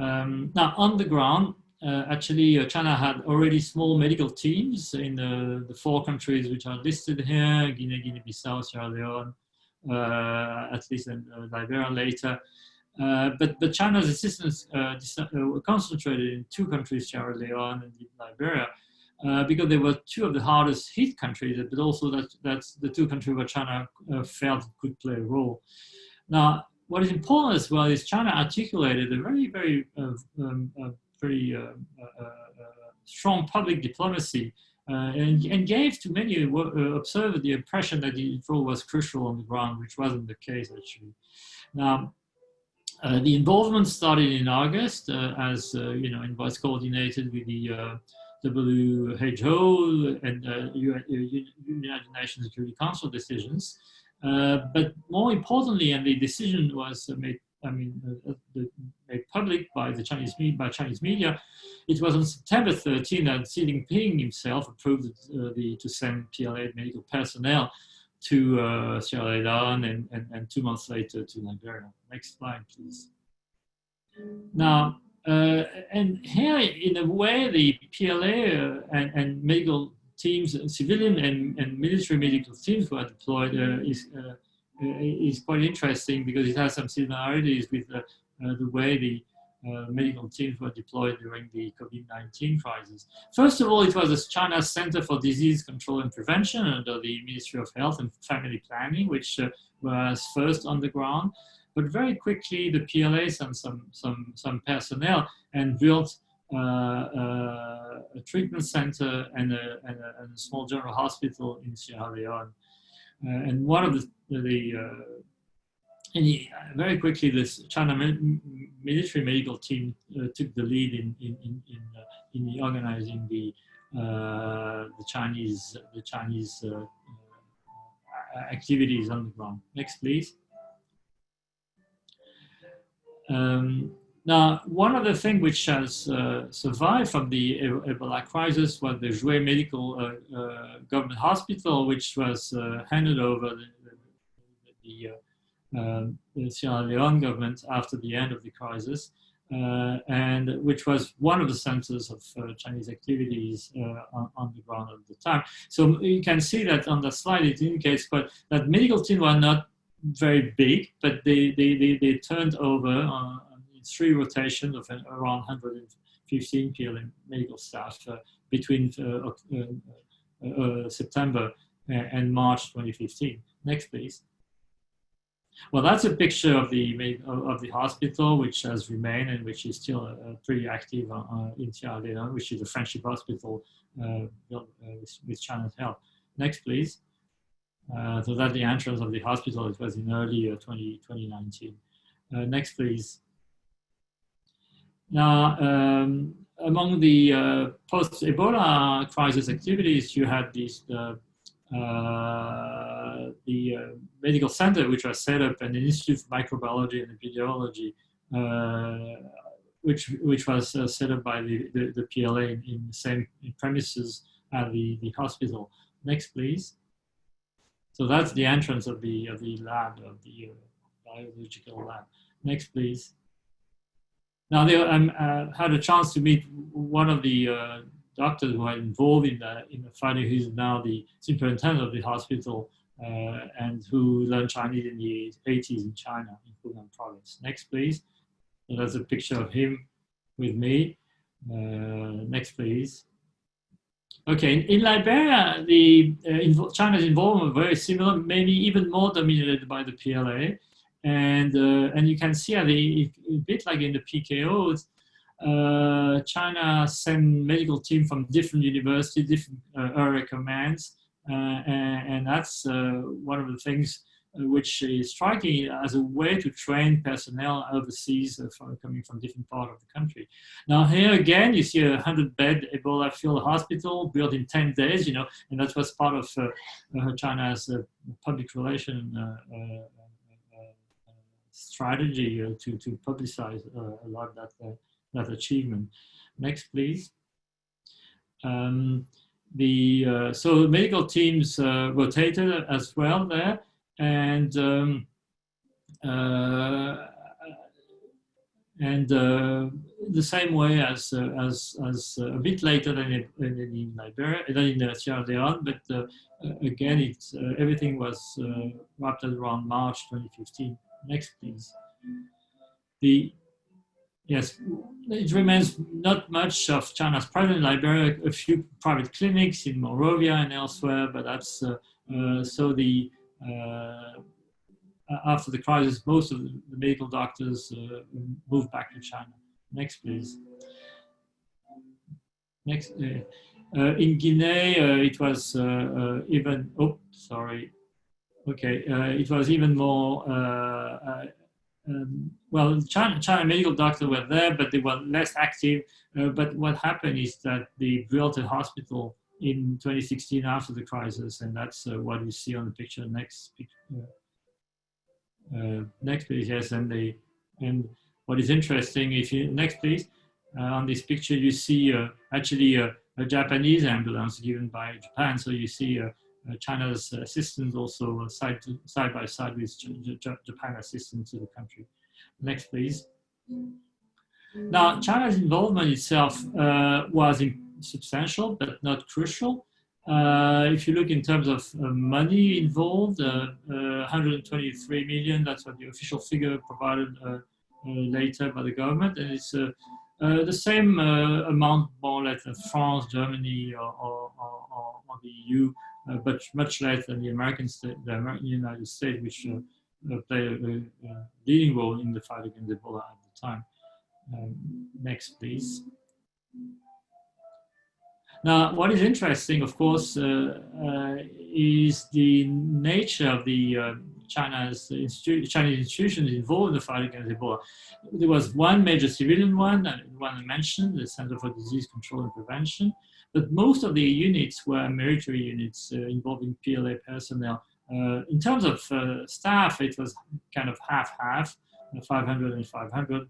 Now, on the ground, actually, China had already small medical teams in the 4 countries which are listed here: Guinea-Bissau, Sierra Leone, at least in Liberia later. But China's assistance concentrated in 2 countries, Sierra Leone and Liberia, because they were 2 of the hardest hit countries, but also that's the 2 countries where China felt could play a role. Now, what is important as well is China articulated a very strong public diplomacy and gave to many observers the impression that the role was crucial on the ground, which wasn't the case actually. Now, the involvement started in August, as and was coordinated with the WHO and United Nations Security Council decisions. But more importantly, and the decision was made public by Chinese media. It was on September 13 that Xi Jinping himself approved to send PLA medical personnel to Sierra Leone and 2 months later to Liberia. Next slide, please. Now, and here, in a way, the PLA and medical teams, civilian and military medical teams were deployed is quite interesting, because it has some similarities with the way the medical teams were deployed during the COVID-19 crisis. First of all, it was China's Center for Disease Control and Prevention under the Ministry of Health and Family Planning, which was first on the ground. But very quickly, the PLA sent some personnel and built a treatment center and a small general hospital in Sierra Leone. And one of very quickly, this China military medical team took the lead in organizing the Chinese activities on the ground. Next, please. Now, one of the things which has survived from the Ebola crisis was the Zhuhai Medical Government Hospital, which was handed over the Sierra Leone government after the end of the crisis, and which was one of the centers of Chinese activities on the ground at the time. So you can see that on the slide it indicates that medical teams were not very big, but they turned over in 3 rotations of around 115 PLA medical staff between September and March 2015. Next, please. Well, that's a picture of the hospital, which has remained and which is still pretty active in Sierra Leone, which is a friendship hospital built with China's help. Next, please. So that's the entrance of the hospital. It was in early 2019. Next, please. Now, among the post-Ebola crisis activities, you had the medical center, which was set up, and the Institute of Microbiology and Epidemiology which was set up by the PLA in the same premises at the hospital. Next, please. So that's the entrance of the lab, of the biological lab. Next, please. Now, I had a chance to meet one of the doctors who are involved in the fighting, who's now the superintendent of the hospital, and who learned Chinese in the 80s in China, in Hunan province. Next, please. So that's a picture of him with me. Next, please. Okay, in Liberia, China's involvement was very similar, maybe even more dominated by the PLA. And you can see a bit like in the PKOs, China sent medical team from different universities, different area commands, and that's one of the things which is striking as a way to train personnel overseas coming from different parts of the country. Now here again, you see a 100-bed Ebola-filled hospital built in 10 days, you know, and that was part of China's public relation strategy to publicize a lot of that achievement. Next, please. So medical teams rotated as well there, and the same way as a bit later than in Liberia, than in Sierra Leone, but again, everything was wrapped around March 2015. Next, please. Yes, it remains not much of China's presence in Liberia, a few private clinics in Monrovia and elsewhere, but that's so after the crisis, most of the medical doctors moved back to China. Next, please. Next, in Guinea, it was even, oh, sorry. Okay, it was even more, well, China medical doctors were there, but they were less active. But what happened is that they built a hospital in 2016 after the crisis, and that's what you see on the picture. Next picture. Next, please. Yes, and what is interesting, if you next, please, on this picture you see actually a Japanese ambulance given by Japan. So you see China's assistance also side by side with Japan assistance to the country. Next, please. Now, China's involvement itself was substantial, but not crucial. If you look in terms of money involved, 123 million, that's what the official figure provided later by the government, and it's the same amount more or less as France, Germany, or the EU, but much less than the United States, which played a leading role in the fight against Ebola at the time. Next, please. Now, what is interesting, of course, is the nature of the Chinese institutions involved in the fight against Ebola. There was one major civilian one I mentioned, the Center for Disease Control and Prevention, but most of the units were military units involving PLA personnel. In terms of staff, it was kind of half-half, 500 and 500.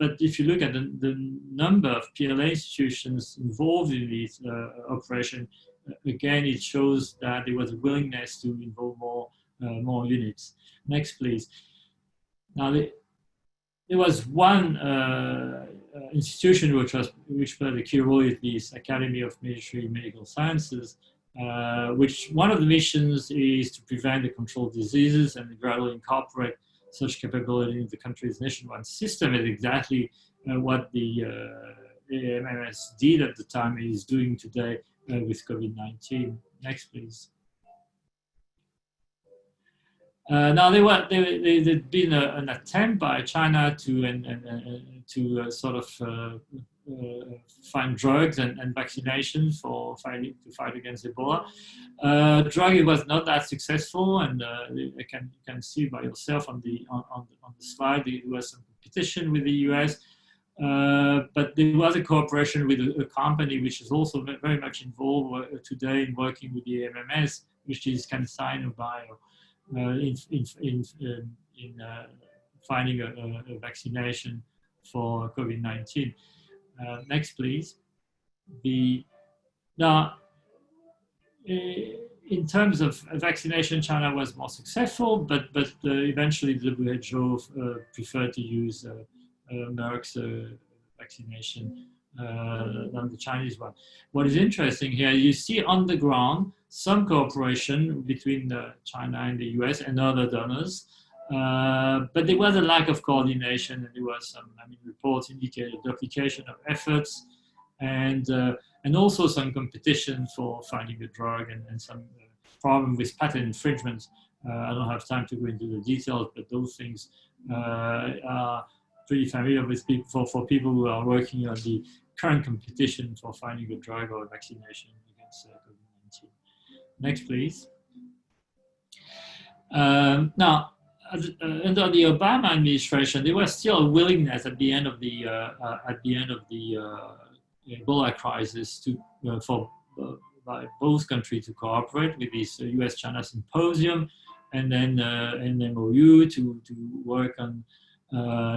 But if you look at the number of PLA institutions involved in this operation, again, it shows that there was a willingness to involve more units. Next, please. Now, there was one institution which played a key role in this Academy of Military Medical Sciences, which one of the missions is to prevent and control diseases and gradually incorporate such capability in the country's nationwide system. Is exactly what the MMS did at the time and is doing today with COVID-19. Next, please. Now, there'd been an attempt by China to sort of find drugs and vaccinations to fight against Ebola. Drug was not that successful, and you can see by yourself on the slide there was some competition with the US, but there was a cooperation with a company which is also very much involved today in working with the MMS, which is CanSino Bio, in finding a vaccination for COVID-19. Next, please. Now, in terms of vaccination, China was more successful, but eventually the WHO preferred to use Merck's vaccination than the Chinese one. What is interesting here, you see on the ground some cooperation between China and the US and other donors, but there was a lack of coordination, and there was some, reports indicated duplication of efforts, and also some competition for finding a drug, and some problem with patent infringement. I don't have time to go into the details, but those things are pretty familiar with people, for people who are working on the current competition for finding a drug or a vaccination against COVID-19. Next, please. Now, under the Obama administration, there was still a willingness at the end of the Ebola crisis to by both countries to cooperate with this US-China symposium, and then an MOU to work on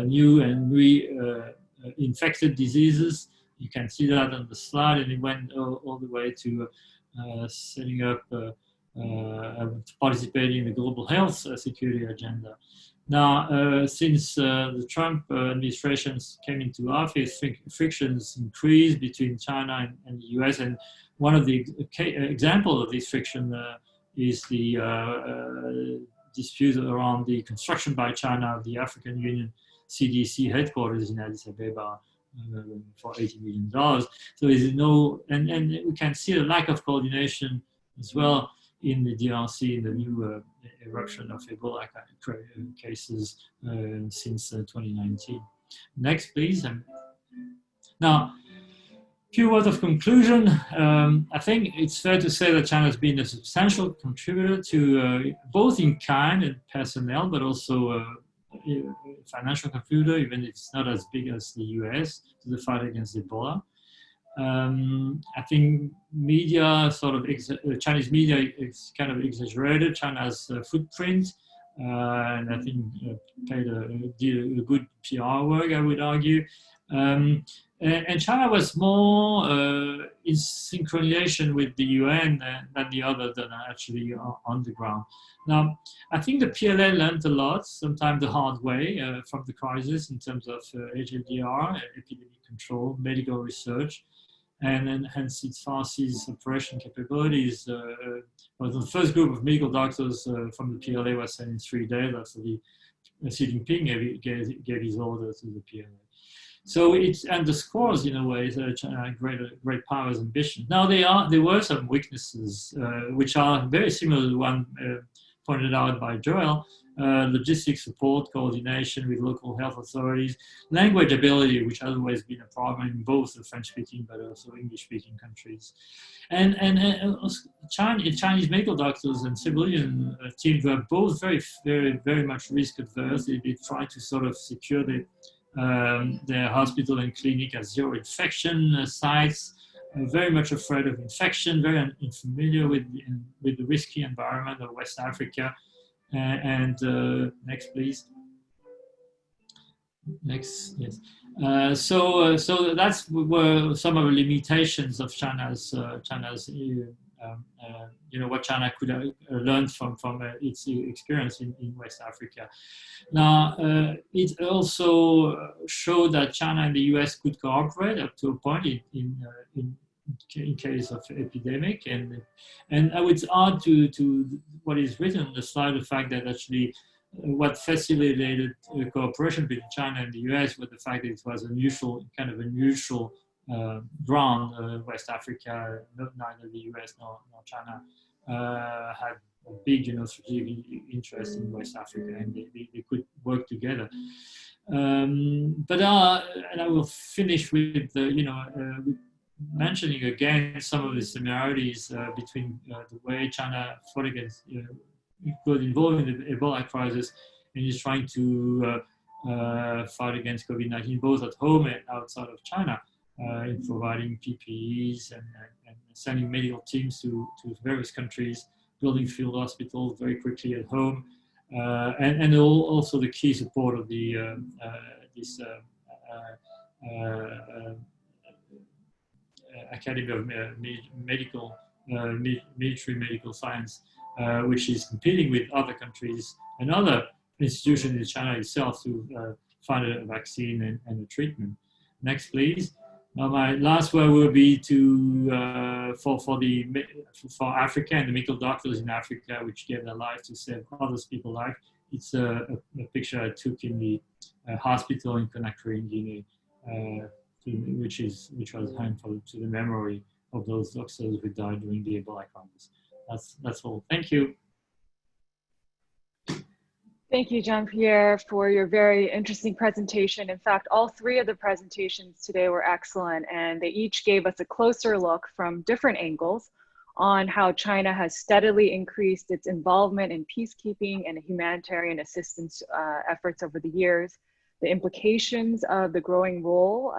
new and infected diseases. You can see that on the slide, and it went all the way to setting up, participating in the global health security agenda. Now, since the Trump administration came into office, frictions increased between China and the US, and one of the examples of this friction is the dispute around the construction by China of the African Union CDC headquarters in Addis Ababa for $80 million. So there's no, and we can see a lack of coordination as well in the DRC, in the new eruption of Ebola cases since 2019. Next, please. Now, few words of conclusion. I think it's fair to say that China has been a substantial contributor to both in kind and personnel, but also financial contributor, even if it's not as big as the US, to the fight against Ebola. I think media, Chinese media is kind of exaggerated China's footprint, and I think did a good PR work, I would argue. And China was more in synchronization with the UN than the other that are actually on the ground. Now, I think the PLA learned a lot, sometimes the hard way, from the crisis in terms of HLDR, epidemic control, medical research, and hence its FARC's operation capabilities. Well, the first group of medical doctors from the PLA was sent in 3 days after Xi Jinping gave his order to the PLA. So it underscores, in a way, great power's ambition. Now, there were some weaknesses, which are very similar to the one pointed out by Joel. Logistics support, coordination with local health authorities, language ability, which has always been a problem in both the French-speaking but also English-speaking countries. And Chinese medical doctors and civilian teams were both very much risk-averse. They tried to sort of secure their hospital and clinic as zero infection sites, very much afraid of infection, very unfamiliar with the risky environment of West Africa. Next, please. Next, yes. So that's were some of the limitations of China's what China could have learned from its experience in West Africa. Now, it also showed that China and the US could cooperate up to a point in case of epidemic, and I would add to what is written on the slide the fact that actually what facilitated cooperation between China and the US was the fact that it was kind of unusual ground. West Africa, neither the US nor China had a big strategic interest in West Africa, and they could work together. And I will finish with mentioning again some of the similarities between the way China fought against, got involved in the Ebola crisis and is trying to fight against COVID-19 both at home and outside of China, in providing PPEs and sending medical teams to various countries, building field hospitals very quickly at home, and also the key support of the Academy of Military Medical Science, which is competing with other countries and other institutions in China itself to find a vaccine and a treatment. Next, please. Now, my last word will be to for Africa and the medical doctors in Africa, which gave their life to save others people's life. It's a picture I took in the hospital in Conakry in Guinea, which was handful to the memory of those doctors who died during the Ebola crisis. That's all. Thank you. Thank you, Jean-Pierre, for your very interesting presentation. In fact, all three of the presentations today were excellent, and they each gave us a closer look from different angles on how China has steadily increased its involvement in peacekeeping and humanitarian assistance efforts over the years, the implications of the growing role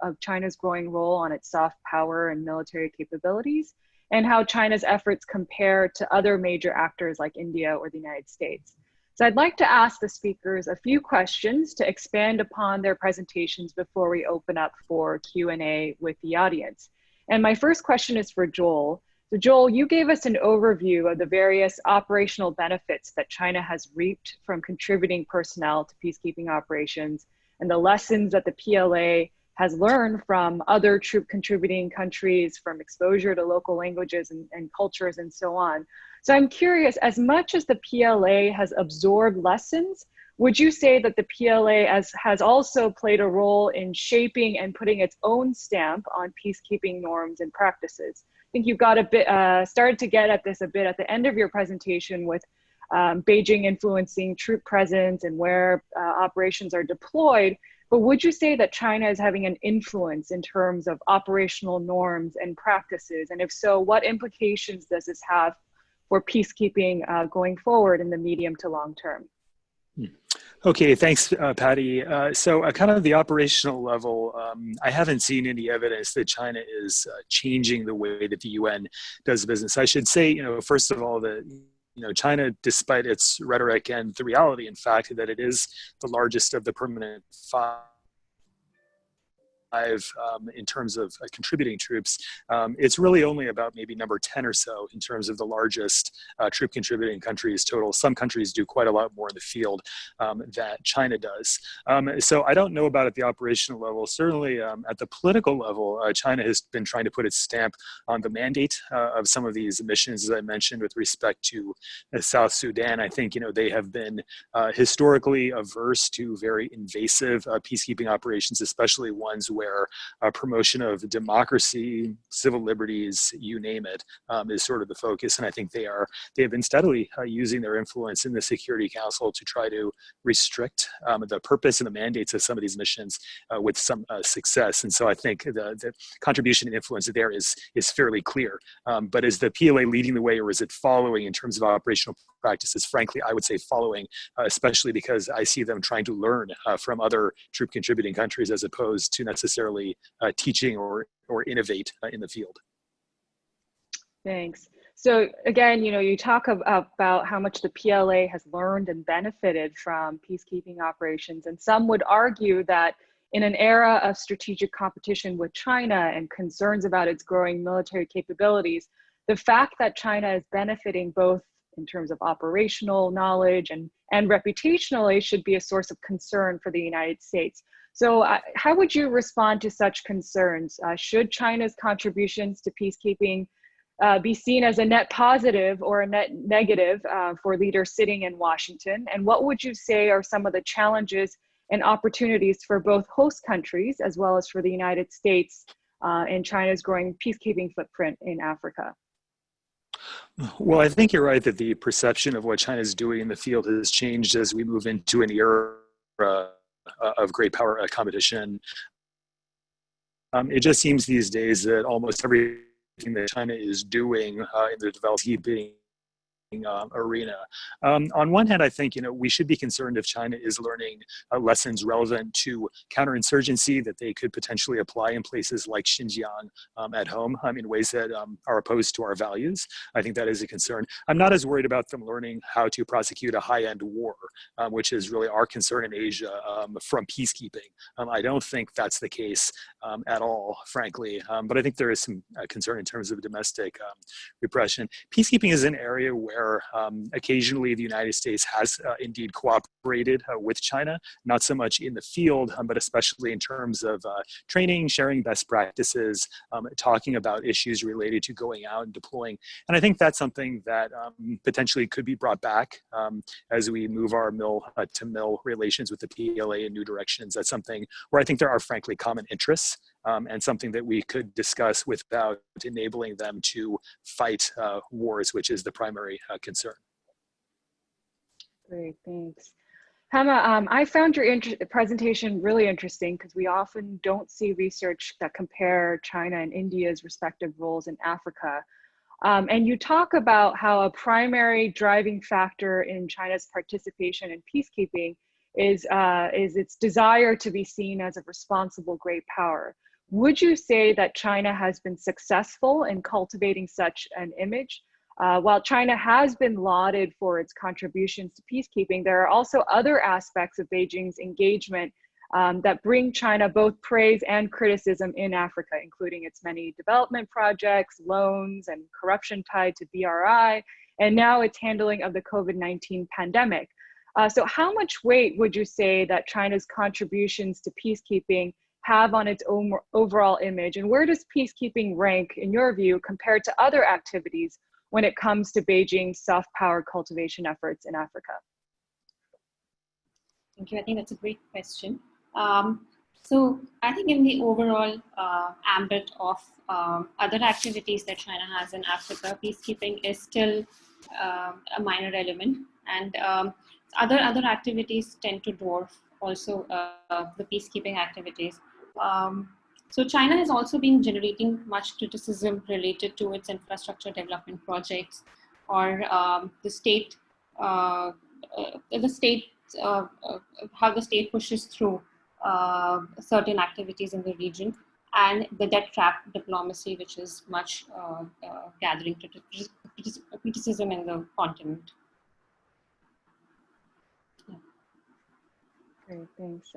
of China's growing role on its soft power and military capabilities, and how China's efforts compare to other major actors like India or the United States. So I'd like to ask the speakers a few questions to expand upon their presentations before we open up for Q&A with the audience. And my first question is for Joel. So Joel, you gave us an overview of the various operational benefits that China has reaped from contributing personnel to peacekeeping operations and the lessons that the PLA has learned from other troop contributing countries, from exposure to local languages and cultures and so on. So I'm curious, as much as the PLA has absorbed lessons, would you say that the PLA has also played a role in shaping and putting its own stamp on peacekeeping norms and practices? I think you got a bit, started to get at this a bit at the end of your presentation with Beijing influencing troop presence and where operations are deployed. But would you say that China is having an influence in terms of operational norms and practices? And if so, what implications does this have for peacekeeping going forward in the medium to long term? Okay, thanks, Patty. So kind of the operational level, I haven't seen any evidence that China is changing the way that the UN does business. I should say, first of all, that China, despite its rhetoric and the reality, in fact, that it is the largest of the permanent five in terms of contributing troops, it's really only about maybe number 10 or so in terms of the largest troop contributing countries total. Some countries do quite a lot more in the field that China does. So I don't know about at the operational level. Certainly at the political level, China has been trying to put its stamp on the mandate of some of these missions, as I mentioned, with respect to South Sudan. I think, they have been historically averse to very invasive peacekeeping operations, especially ones where promotion of democracy, civil liberties, you name it, is sort of the focus. And I think they have been steadily using their influence in the Security Council to try to restrict the purpose and the mandates of some of these missions with some success. And so I think the contribution and influence there is fairly clear. But is the PLA leading the way, or is it following in terms of operational practices? Frankly, I would say following, especially because I see them trying to learn from other troop contributing countries as opposed to necessarily teaching or innovate in the field. Thanks. So again, you talk about how much the PLA has learned and benefited from peacekeeping operations, and some would argue that in an era of strategic competition with China and concerns about its growing military capabilities, the fact that China is benefiting both in terms of operational knowledge and reputationally should be a source of concern for the United States. So how would you respond to such concerns? Should China's contributions to peacekeeping be seen as a net positive or a net negative for leaders sitting in Washington? And what would you say are some of the challenges and opportunities for both host countries as well as for the United States in China's growing peacekeeping footprint in Africa? Well, I think you're right that the perception of what China is doing in the field has changed as we move into an era of great power competition. It just seems these days that almost everything that China is doing in the development arena. On one hand, I think we should be concerned if China is learning lessons relevant to counterinsurgency that they could potentially apply in places like Xinjiang at home in ways that are opposed to our values. I think that is a concern. I'm not as worried about them learning how to prosecute a high-end war, which is really our concern in Asia from peacekeeping. I don't think that's the case at all, frankly, but I think there is some concern in terms of domestic repression. Peacekeeping is an area where occasionally the United States has indeed cooperated with China, not so much in the field, but especially in terms of training, sharing best practices, talking about issues related to going out and deploying. And I think that's something that potentially could be brought back as we move our mill-to-mill relations with the PLA in new directions. That's something where I think there are frankly common interests and something that we could discuss without enabling them to fight wars, which is the primary concern. Great, thanks. Hema, I found your presentation really interesting because we often don't see research that compare China and India's respective roles in Africa. And you talk about how a primary driving factor in China's participation in peacekeeping is its desire to be seen as a responsible great power. Would you say that China has been successful in cultivating such an image? While China has been lauded for its contributions to peacekeeping, there are also other aspects of Beijing's engagement that bring China both praise and criticism in Africa, including its many development projects, loans, and corruption tied to BRI, and now its handling of the COVID-19 pandemic. So how much weight would you say that China's contributions to peacekeeping have on its own overall image? And where does peacekeeping rank, in your view, compared to other activities when it comes to Beijing's soft power cultivation efforts in Africa? Thank you. I think that's a great question. So I think in the overall ambit of other activities that China has in Africa, peacekeeping is still a minor element, and other activities tend to dwarf also the peacekeeping activities. So China has also been generating much criticism related to its infrastructure development projects, or how the state pushes through certain activities in the region, and the debt trap diplomacy, which is much gathering criticism in the continent. Yeah. Great, thanks.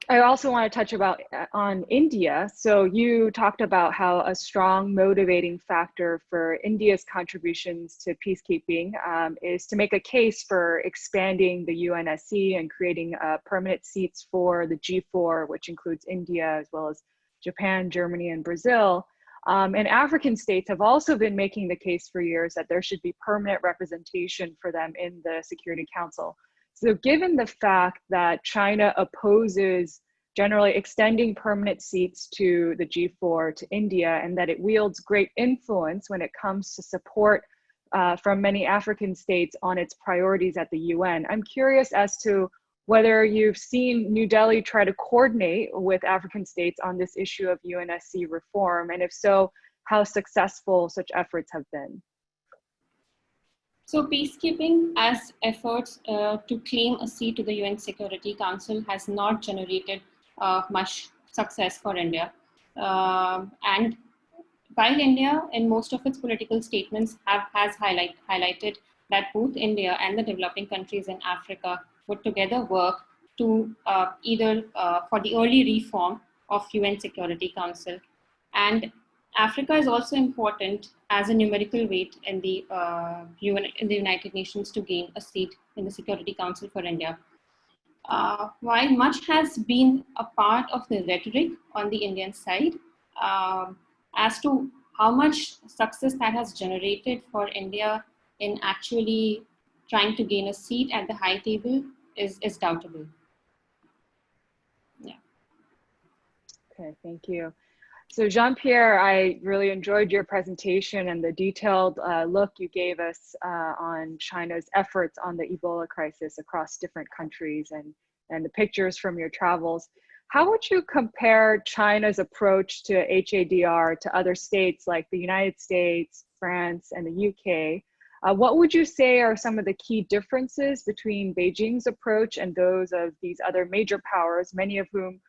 I also want to touch on India. So you talked about how a strong motivating factor for India's contributions to peacekeeping is to make a case for expanding the UNSC and creating permanent seats for the G4, which includes India as well as Japan, Germany, and Brazil. And African states have also been making the case for years that there should be permanent representation for them in the Security Council. So given the fact that China opposes generally extending permanent seats to the G4 to India, and that it wields great influence when it comes to support from many African states on its priorities at the UN, I'm curious as to whether you've seen New Delhi try to coordinate with African states on this issue of UNSC reform, and if so, how successful such efforts have been. So peacekeeping as efforts to claim a seat to the UN Security Council has not generated much success for India. And while India, in most of its political statements, has highlighted that both India and the developing countries in Africa would together work to either for the early reform of UN Security Council. And Africa is also important as a numerical weight in the United Nations to gain a seat in the Security Council for India. While much has been a part of the rhetoric on the Indian side, as to how much success that has generated for India in actually trying to gain a seat at the high table is doubtable. Yeah. Okay, thank you. So Jean-Pierre, I really enjoyed your presentation and the detailed look you gave us on China's efforts on the Ebola crisis across different countries and the pictures from your travels. How would you compare China's approach to HADR to other states like the United States, France, and the UK. What would you say are some of the key differences between Beijing's approach and those of these other major powers, many of whom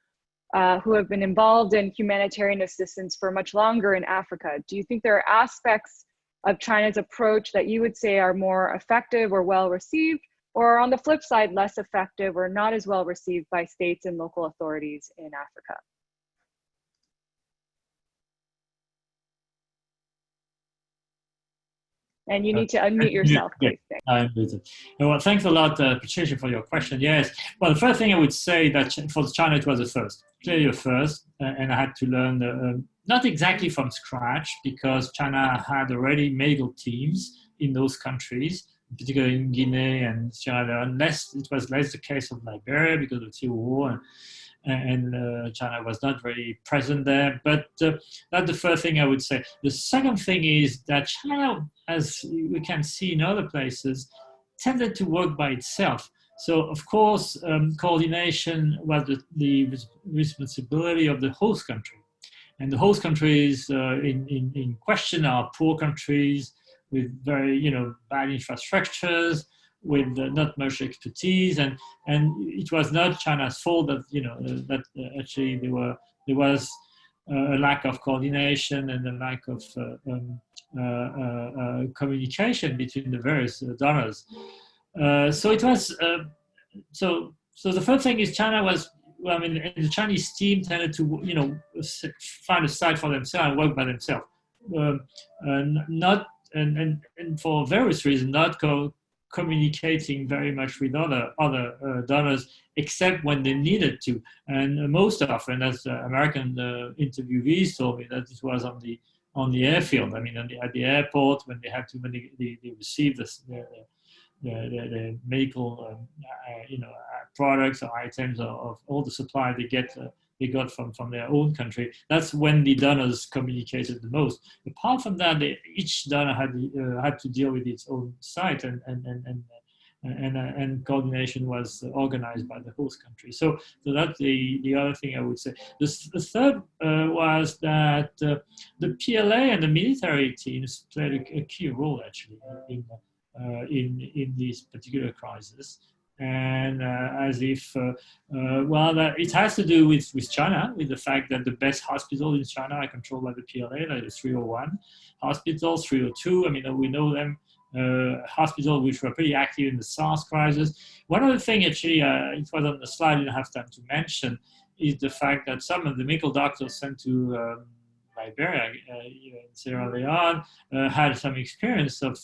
who have been involved in humanitarian assistance for much longer in Africa? Do you think there are aspects of China's approach that you would say are more effective or well received, or on the flip side, less effective or not as well received by states and local authorities in Africa? And you need to unmute yourself, please. Well, thanks a lot, Patricia, for your question. Yes. Well, the first thing I would say that for China, it was a first, clearly a first, and I had to learn, not exactly from scratch, because China had already medical teams in those countries, particularly in Guinea and Sierra Leone. It was less the case of Liberia because of the Civil War, and China was not very present there. But that's the first thing I would say. The second thing is that China, as we can see in other places, tended to work by itself. So, of course, coordination was the responsibility of the host country. And the host countries in question are poor countries with very, bad infrastructures, with not much expertise, and it was not China's fault that actually there was a lack of coordination and a lack of communication between the various donors. So it was so the first thing is China was, the Chinese team tended to find a site for themselves and work by themselves, and for various reasons not communicating very much with other donors, except when they needed to. And most often, as American interviewees told me, that it was on the airfield. At the airport when they received the medical products or items of all the supply they got from their own country. That's when the donors communicated the most. Apart from that, each donor had to deal with its own site, and coordination was organized by the host country. So that's the other thing I would say. The third was that the PLA and the military teams played a key role actually in this particular crisis. And as if, it has to do with China, with the fact that the best hospitals in China are controlled by the PLA, like the 301 hospitals, 302. We know them. Hospitals which were pretty active in the SARS crisis. One other thing, actually, it was on the slide, I didn't have time to mention, is the fact that some of the medical doctors sent to Liberia, in Sierra Leone, had some experience of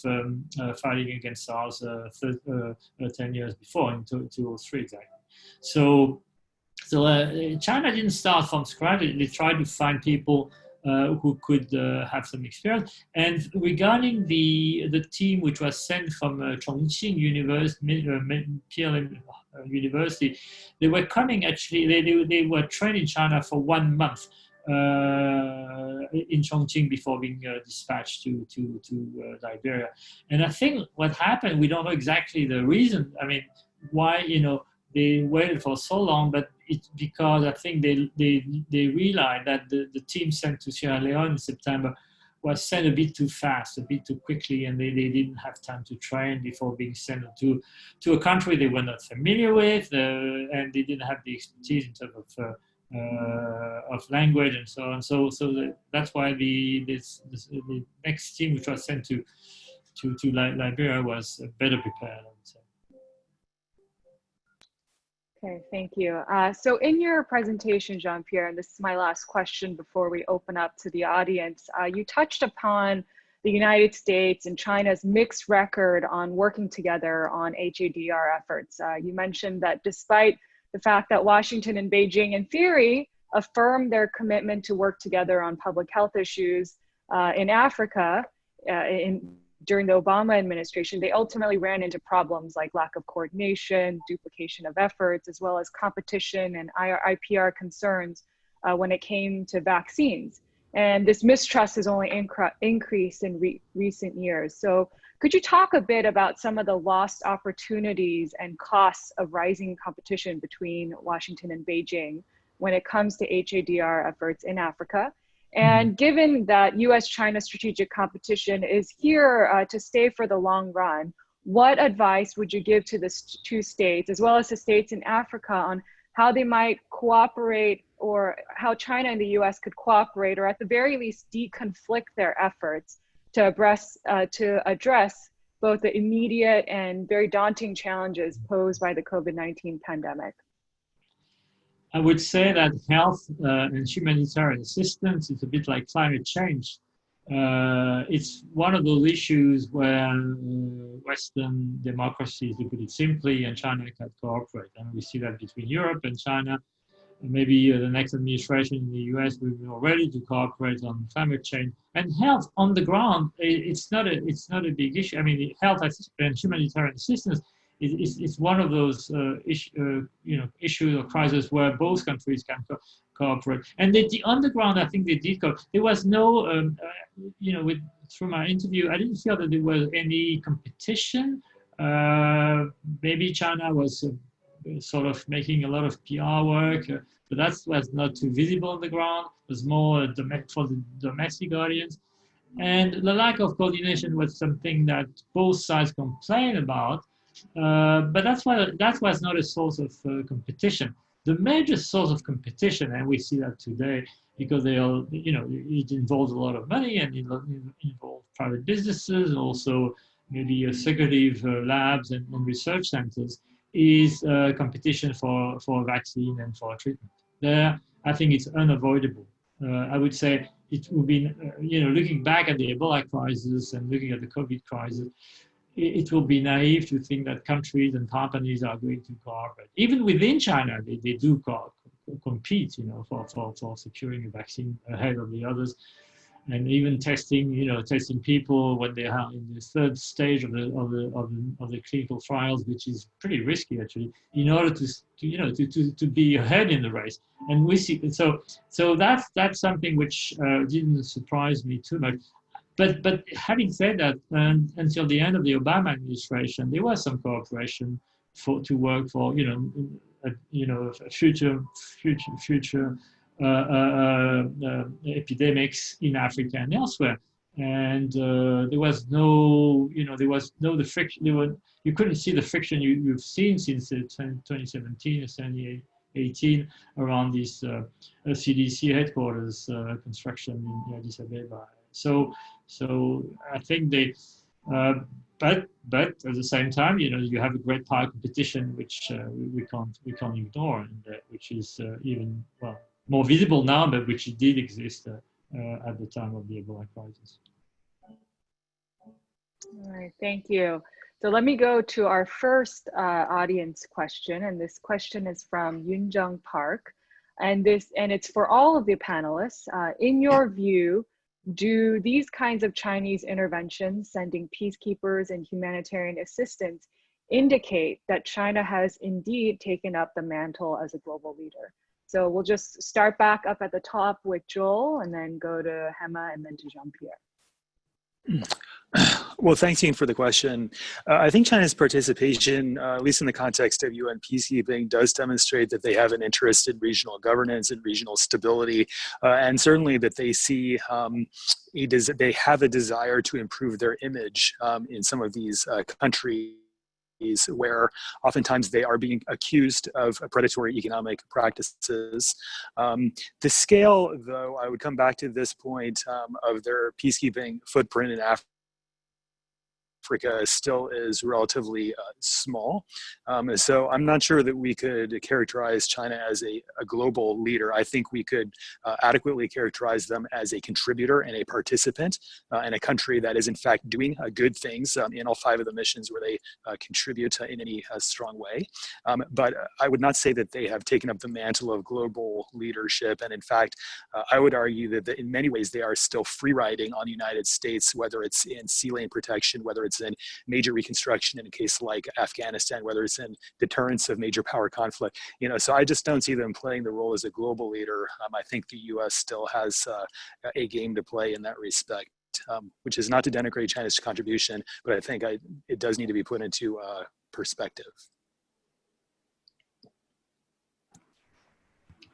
fighting against SARS 10 years before, in 2003 exactly. So China didn't start from scratch. They tried to find people who could have some experience. And regarding the team which was sent from Chongqing University, PLM University, they were coming actually, they were trained in China for 1 month in Chongqing before being dispatched to Liberia. And I think what happened, we don't know exactly the reason, why, they waited for so long, but it's because I think they realized that the team sent to Sierra Leone in September was sent a bit too fast, a bit too quickly, and they didn't have time to train before being sent to a country they were not familiar with, and they didn't have the expertise in terms of language and so on. So that's why the next team, which was sent to Liberia, was better prepared, I would say. Okay, thank you. So in your presentation, Jean-Pierre, and this is my last question before we open up to the audience, you touched upon the United States and China's mixed record on working together on HADR efforts. You mentioned that despite the fact that Washington and Beijing, in theory, affirmed their commitment to work together on public health issues in Africa during the Obama administration, they ultimately ran into problems like lack of coordination, duplication of efforts, as well as competition and IPR concerns when it came to vaccines. And this mistrust has only increased in recent years. So could you talk a bit about some of the lost opportunities and costs of rising competition between Washington and Beijing when it comes to HADR efforts in Africa? And given that US-China strategic competition is here to stay for the long run, what advice would you give to the two states, as well as the states in Africa, on how they might cooperate, or how China and the US could cooperate, or at the very least deconflict their efforts to address both the immediate and very daunting challenges posed by the COVID-19 pandemic? I would say that health and humanitarian assistance is a bit like climate change. It's one of those issues where Western democracies, to put it simply, and China can cooperate. And we see that between Europe and China. Maybe the next administration in the US will be more ready to cooperate on climate change and health on the ground. It's not a big issue. I mean, health and humanitarian assistance is one of those issues or crises where both countries can cooperate. And on the ground, I think they did cooperate. There was no, through my interview, I didn't feel that there was any competition. Maybe China was sort of making a lot of PR work, but that was not too visible on the ground. It was more for the domestic audience. And the lack of coordination was something that both sides complained about. But that was not a source of competition. The major source of competition, and we see that today, because it involves a lot of money and it involves private businesses, and also maybe secretive labs and research centers, is competition for vaccine and for treatment. There, I think it's unavoidable. I would say it would be, looking back at the Ebola crisis and looking at the COVID crisis, it will be naive to think that countries and companies are going to cooperate. Even within China, they do compete, for securing a vaccine ahead of the others, and even testing people when they are in the third stage of the clinical trials, which is pretty risky actually, in order to be ahead in the race. And we see so that's something which didn't surprise me too much. But having said that, until the end of the Obama administration, there was some cooperation to work for future epidemics in Africa and elsewhere. And there was no the friction. You couldn't see the friction you've seen since 2017 or 2018 around this CDC headquarters construction in Addis Ababa. So I think they, but at the same time, you have a great power competition, which we can't ignore, and which is even more visible now, but which did exist at the time of the Ebola crisis. All right, thank you. So let me go to our first audience question, and this question is from Yunjung Park, and it's for all of the panelists. In your view, do these kinds of Chinese interventions, sending peacekeepers and humanitarian assistance, indicate that China has indeed taken up the mantle as a global leader? So we'll just start back up at the top with Joel, and then go to Hema, and then to Jean-Pierre. Well, thanks, Ian, for the question. I think China's participation, at least in the context of UN peacekeeping, does demonstrate that they have an interest in regional governance and regional stability, and certainly that they see they have a desire to improve their image in some of these countries, where oftentimes they are being accused of predatory economic practices. The scale, though, I would come back to this point of their peacekeeping footprint in Africa still is relatively small. So I'm not sure that we could characterize China as a global leader. I think we could adequately characterize them as a contributor and a participant in a country that is in fact doing good things in all 5 of the missions where they contribute in any strong way. But I would not say that they have taken up the mantle of global leadership. And in fact, I would argue that in many ways they are still free riding on the United States, whether it's in sea lane protection, whether it's in major reconstruction in a case like Afghanistan, whether it's in deterrence of major power conflict. So I just don't see them playing the role as a global leader. I think the US still has a game to play in that respect, which is not to denigrate China's contribution, but I think it does need to be put into perspective.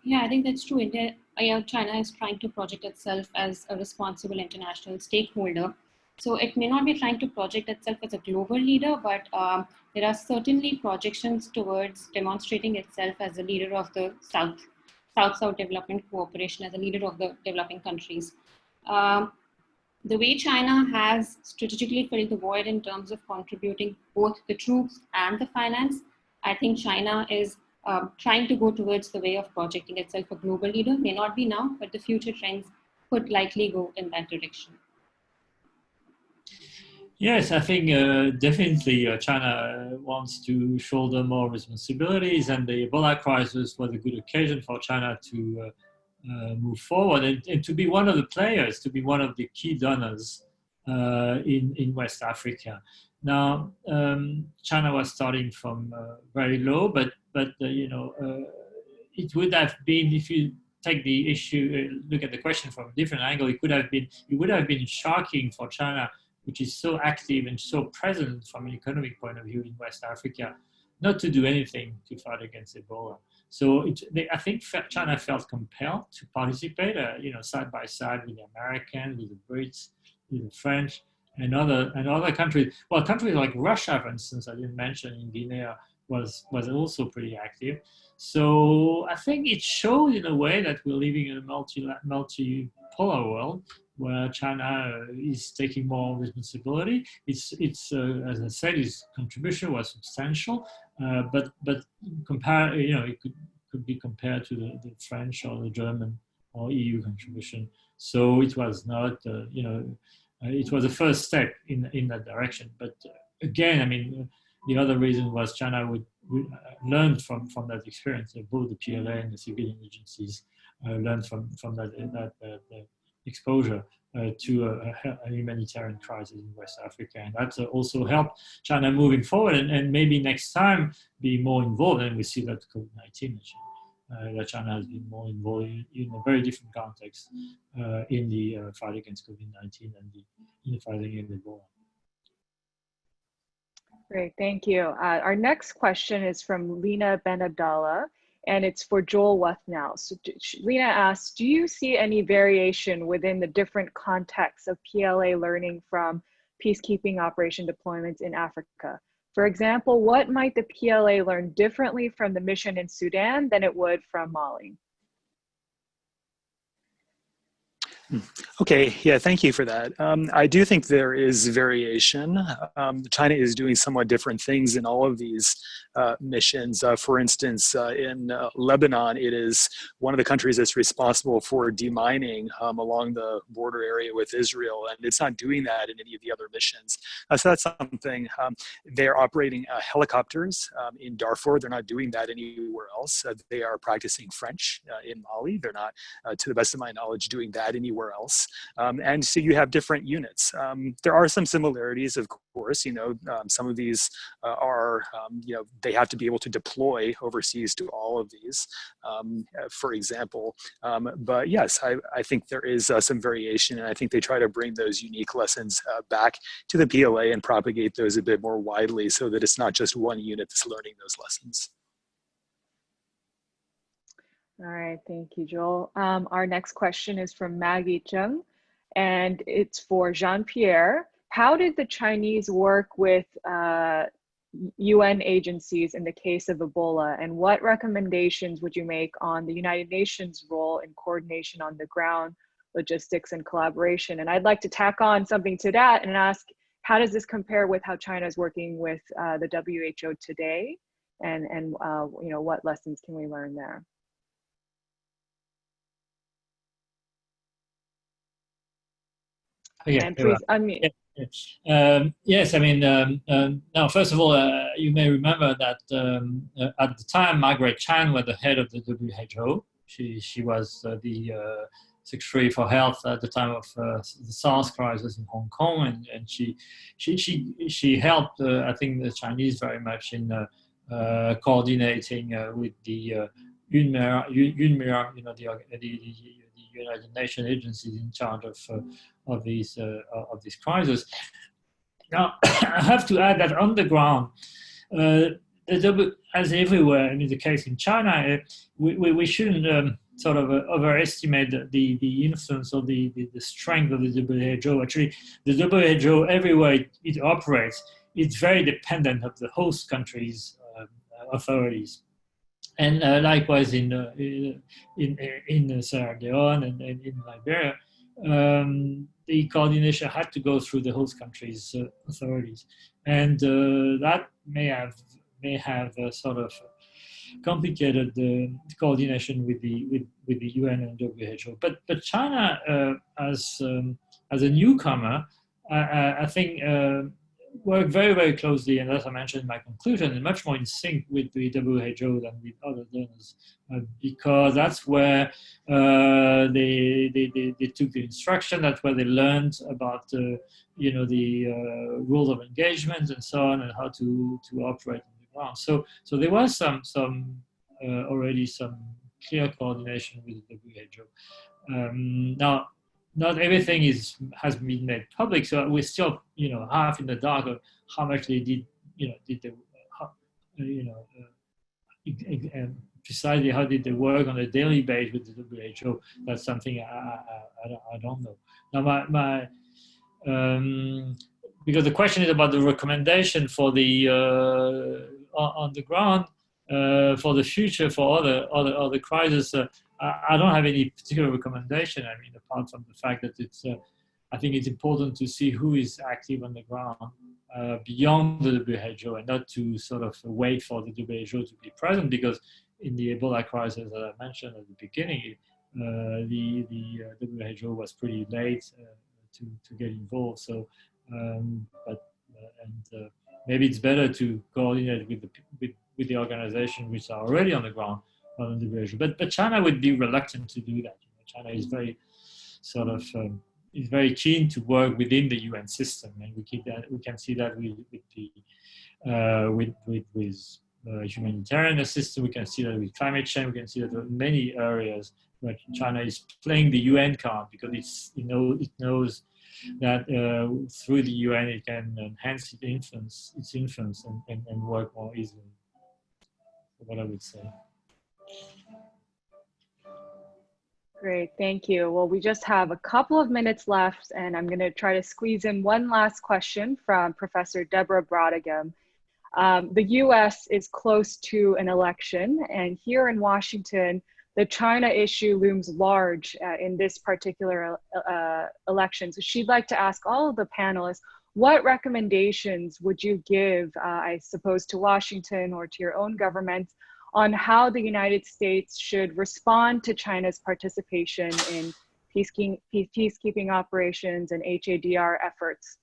Yeah, I think that's true. China is trying to project itself as a responsible international stakeholder. So it may not be trying to project itself as a global leader, but there are certainly projections towards demonstrating itself as a leader of the South-South development cooperation, as a leader of the developing countries. The way China has strategically filled the void in terms of contributing both the troops and the finance, I think China is trying to go towards the way of projecting itself a global leader. May not be now, but the future trends could likely go in that direction. Yes, I think definitely China wants to shoulder more responsibilities, and the Ebola crisis was a good occasion for China to move forward and to be one of the players, to be one of the key donors in West Africa. Now, China was starting from very low, but it would have been, if you take the issue, look at the question from a different angle, it would have been shocking for China, which is so active and so present from an economic point of view in West Africa, not to do anything to fight against Ebola. So I think China felt compelled to participate, side by side with the Americans, with the Brits, with the French, and other countries. Well, countries like Russia, for instance, I didn't mention, in Guinea, was also pretty active. So I think it shows in a way that we're living in a multipolar world, where China is taking more responsibility. It's as I said, its contribution was substantial, but it could be compared to the French or the German or EU contribution. So it was not, it was a first step in that direction. But again, I mean, the other reason was China would learn from that experience. Both the PLA and the civilian agencies learned from that exposure to a humanitarian crisis in West Africa. And that also helped China moving forward and maybe next time be more involved. And we see that COVID-19, that China has been more involved in a very different context in the fight against COVID-19 and in the fight against Ebola. Great, thank you. Our next question is from Lena Ben Abdallah, and it's for Joel WUTHNOW. So Lena asks, do you see any variation within the different contexts of PLA learning from peacekeeping operation deployments in Africa? For example, what might the PLA learn differently from the mission in Sudan than it would from Mali? Okay, yeah, thank you for that. I do think there is variation. China is doing somewhat different things in all of these missions. For instance, in Lebanon, it is one of the countries that's responsible for demining along the border area with Israel, and it's not doing that in any of the other missions. So that's something. They're operating helicopters in Darfur. They're not doing that anywhere else. They are practicing French in Mali. They're not, to the best of my knowledge, doing that anywhere else. And so you have different units. There are some similarities, of course. Some of these are, they have to be able to deploy overseas to all of these, for example. But yes, I think there is some variation, and I think they try to bring those unique lessons back to the PLA and propagate those a bit more widely so that it's not just one unit that's learning those lessons. All right, thank you, Joel. Our next question is from Maggie Chung, and it's for Jean-Pierre. How did the Chinese work with UN agencies in the case of Ebola, and what recommendations would you make on the United Nations role in coordination on the ground, logistics, and collaboration? And I'd like to tack on something to that and ask, how does this compare with how China is working with the WHO today, and what lessons can we learn there? Yeah, and please unmute. Yes, I mean, now, first of all, you may remember that at the time, Margaret Chan was the head of the WHO. She was the Secretary for Health at the time of the SARS crisis in Hong Kong, and she helped, I think, the Chinese very much in coordinating with the UNMER, the United Nations agencies in charge of these crises. Now, I have to add that on the ground, as everywhere, and in the case in China, we shouldn't sort of overestimate the influence or the strength of the WHO. Actually, the WHO, everywhere it operates, it's very dependent of the host countries' authorities. And likewise in Sierra Leone and in Liberia, the coordination had to go through the host countries' authorities, and that may have sort of complicated the coordination with the UN and WHO. But China, as a newcomer, I think work very, very closely, and as I mentioned in my conclusion, and much more in sync with the WHO than with other donors, because that's where they took the instruction. That's where they learned about the rules of engagement and so on, and how to operate on the ground. So there was some already some clear coordination with the WHO. Now, not everything has been made public, so we're still, half in the dark of how much they did, precisely how did they work on a daily basis with the WHO. That's something I don't know. Now, because the question is about the recommendation for the on the ground for the future for other crises. I don't have any particular recommendation. I mean, apart from the fact that I think it's important to see who is active on the ground beyond the WHO, and not to sort of wait for the WHO to be present, because in the Ebola crisis that I mentioned at the beginning, the WHO was pretty late to get involved. So, maybe it's better to coordinate with the organizations which are already on the ground. But China would be reluctant to do that. China is very sort of is very keen to work within the UN system, and we can see that with humanitarian assistance. We can see that with climate change. We can see that in many areas where China is playing the UN card, because it knows that through the UN it can enhance its influence and work more easily. That's what I would say. Great, thank you. Well, we just have a couple of minutes left, and I'm going to try to squeeze in one last question from Professor Deborah Brodigan. The US is close to an election, and here in Washington, the China issue looms large in this particular election. So she'd like to ask all of the panelists, what recommendations would you give, I suppose, to Washington or to your own government on how the United States should respond to China's participation in peacekeeping operations and HADR efforts?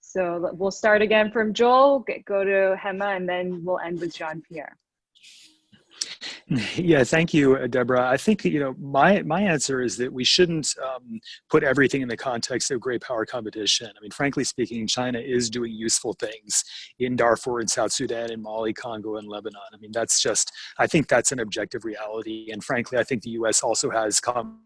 So we'll start again from Joel, go to Hema, and then we'll end with Jean-Pierre. Yeah, thank you, Deborah. I think, my answer is that we shouldn't put everything in the context of great power competition. I mean, frankly speaking, China is doing useful things in Darfur and South Sudan and Mali, Congo, and Lebanon. I mean, I think that's an objective reality. And frankly, I think the US also has common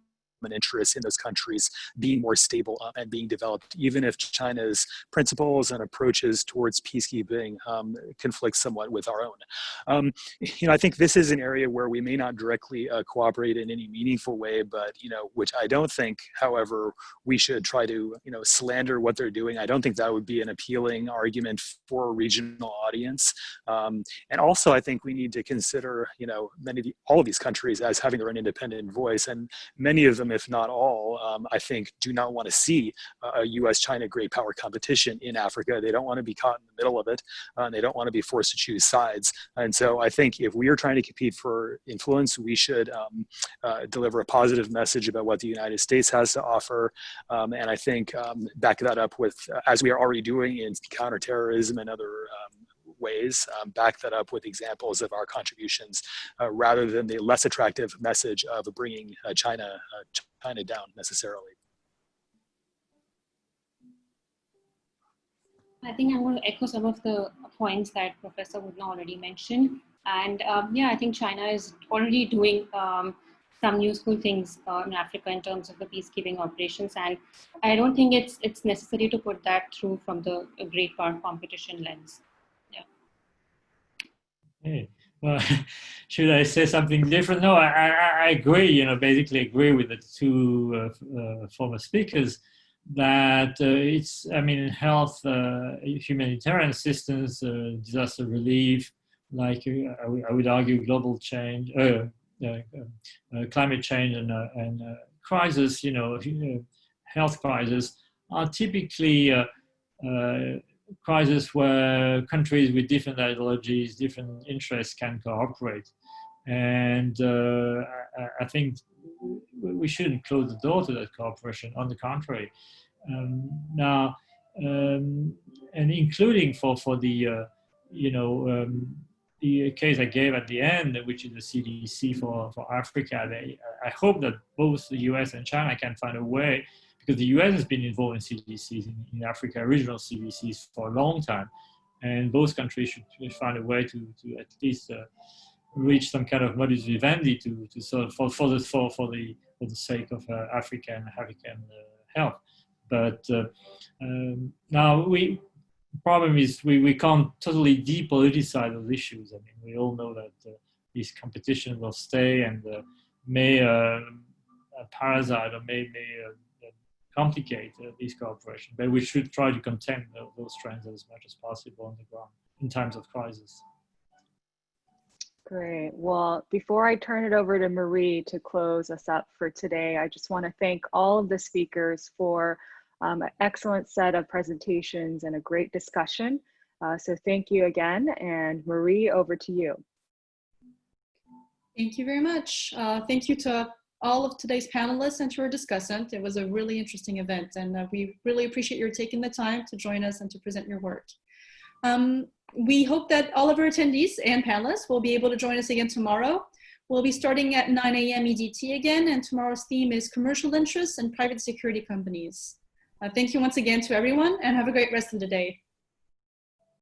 interest in those countries being more stable and being developed, even if China's principles and approaches towards peacekeeping conflict somewhat with our own. I think this is an area where we may not directly cooperate in any meaningful way, but which I don't think, however, we should try to slander what they're doing. I don't think that would be an appealing argument for a regional audience. And also, I think we need to consider all of these countries as having their own independent voice, and many of them, if not all, I think do not want to see a US-China great power competition in Africa. They don't want to be caught in the middle of it. They don't want to be forced to choose sides. And so I think if we are trying to compete for influence, we should deliver a positive message about what the United States has to offer. And I think back that up with, as we are already doing in counterterrorism and other ways, back that up with examples of our contributions, rather than the less attractive message of bringing China down necessarily. I think I'm going to echo some of the points that Professor WUTHNOW already mentioned. And yeah, I think China is already doing some useful things in Africa in terms of the peacekeeping operations. And I don't think it's necessary to put that through from the great power competition lens. Hey. well, should I say something different? No, I agree, you know, basically agree with the two former speakers that it's, I mean, health, humanitarian assistance, disaster relief, like I would argue global change, climate change and crisis, you know, health crisis are typically crises where countries with different ideologies, different interests can cooperate. And I think we shouldn't close the door to that cooperation, on the contrary. Now, and including for the, you know, the case I gave at the end, which is the CDC for Africa, I hope that both the US and China can find a way, because the US has been involved in CDCs in Africa, regional CDCs for a long time. And both countries should find a way to at least reach some kind of modus vivendi to sort of for the sake of Africa and African health. But now the problem is we can't totally depoliticize those issues. I mean, we all know that this competition will stay and may parasite or may complicate this cooperation. But we should try to contain those trends as much as possible on the ground in times of crisis. Great. Well, before I turn it over to Marie to close us up for today, I just want to thank all of the speakers for an excellent set of presentations and a great discussion. So thank you again. And Marie, over to you. Thank you very much. Thank you to all of today's panelists and to our discussant. It was a really interesting event, and we really appreciate your taking the time to join us and to present your work. We hope that all of our attendees and panelists will be able to join us again tomorrow. We'll be starting at 9 a.m. EDT again, and tomorrow's theme is commercial interests and private security companies. Thank you once again to everyone, and have a great rest of the day.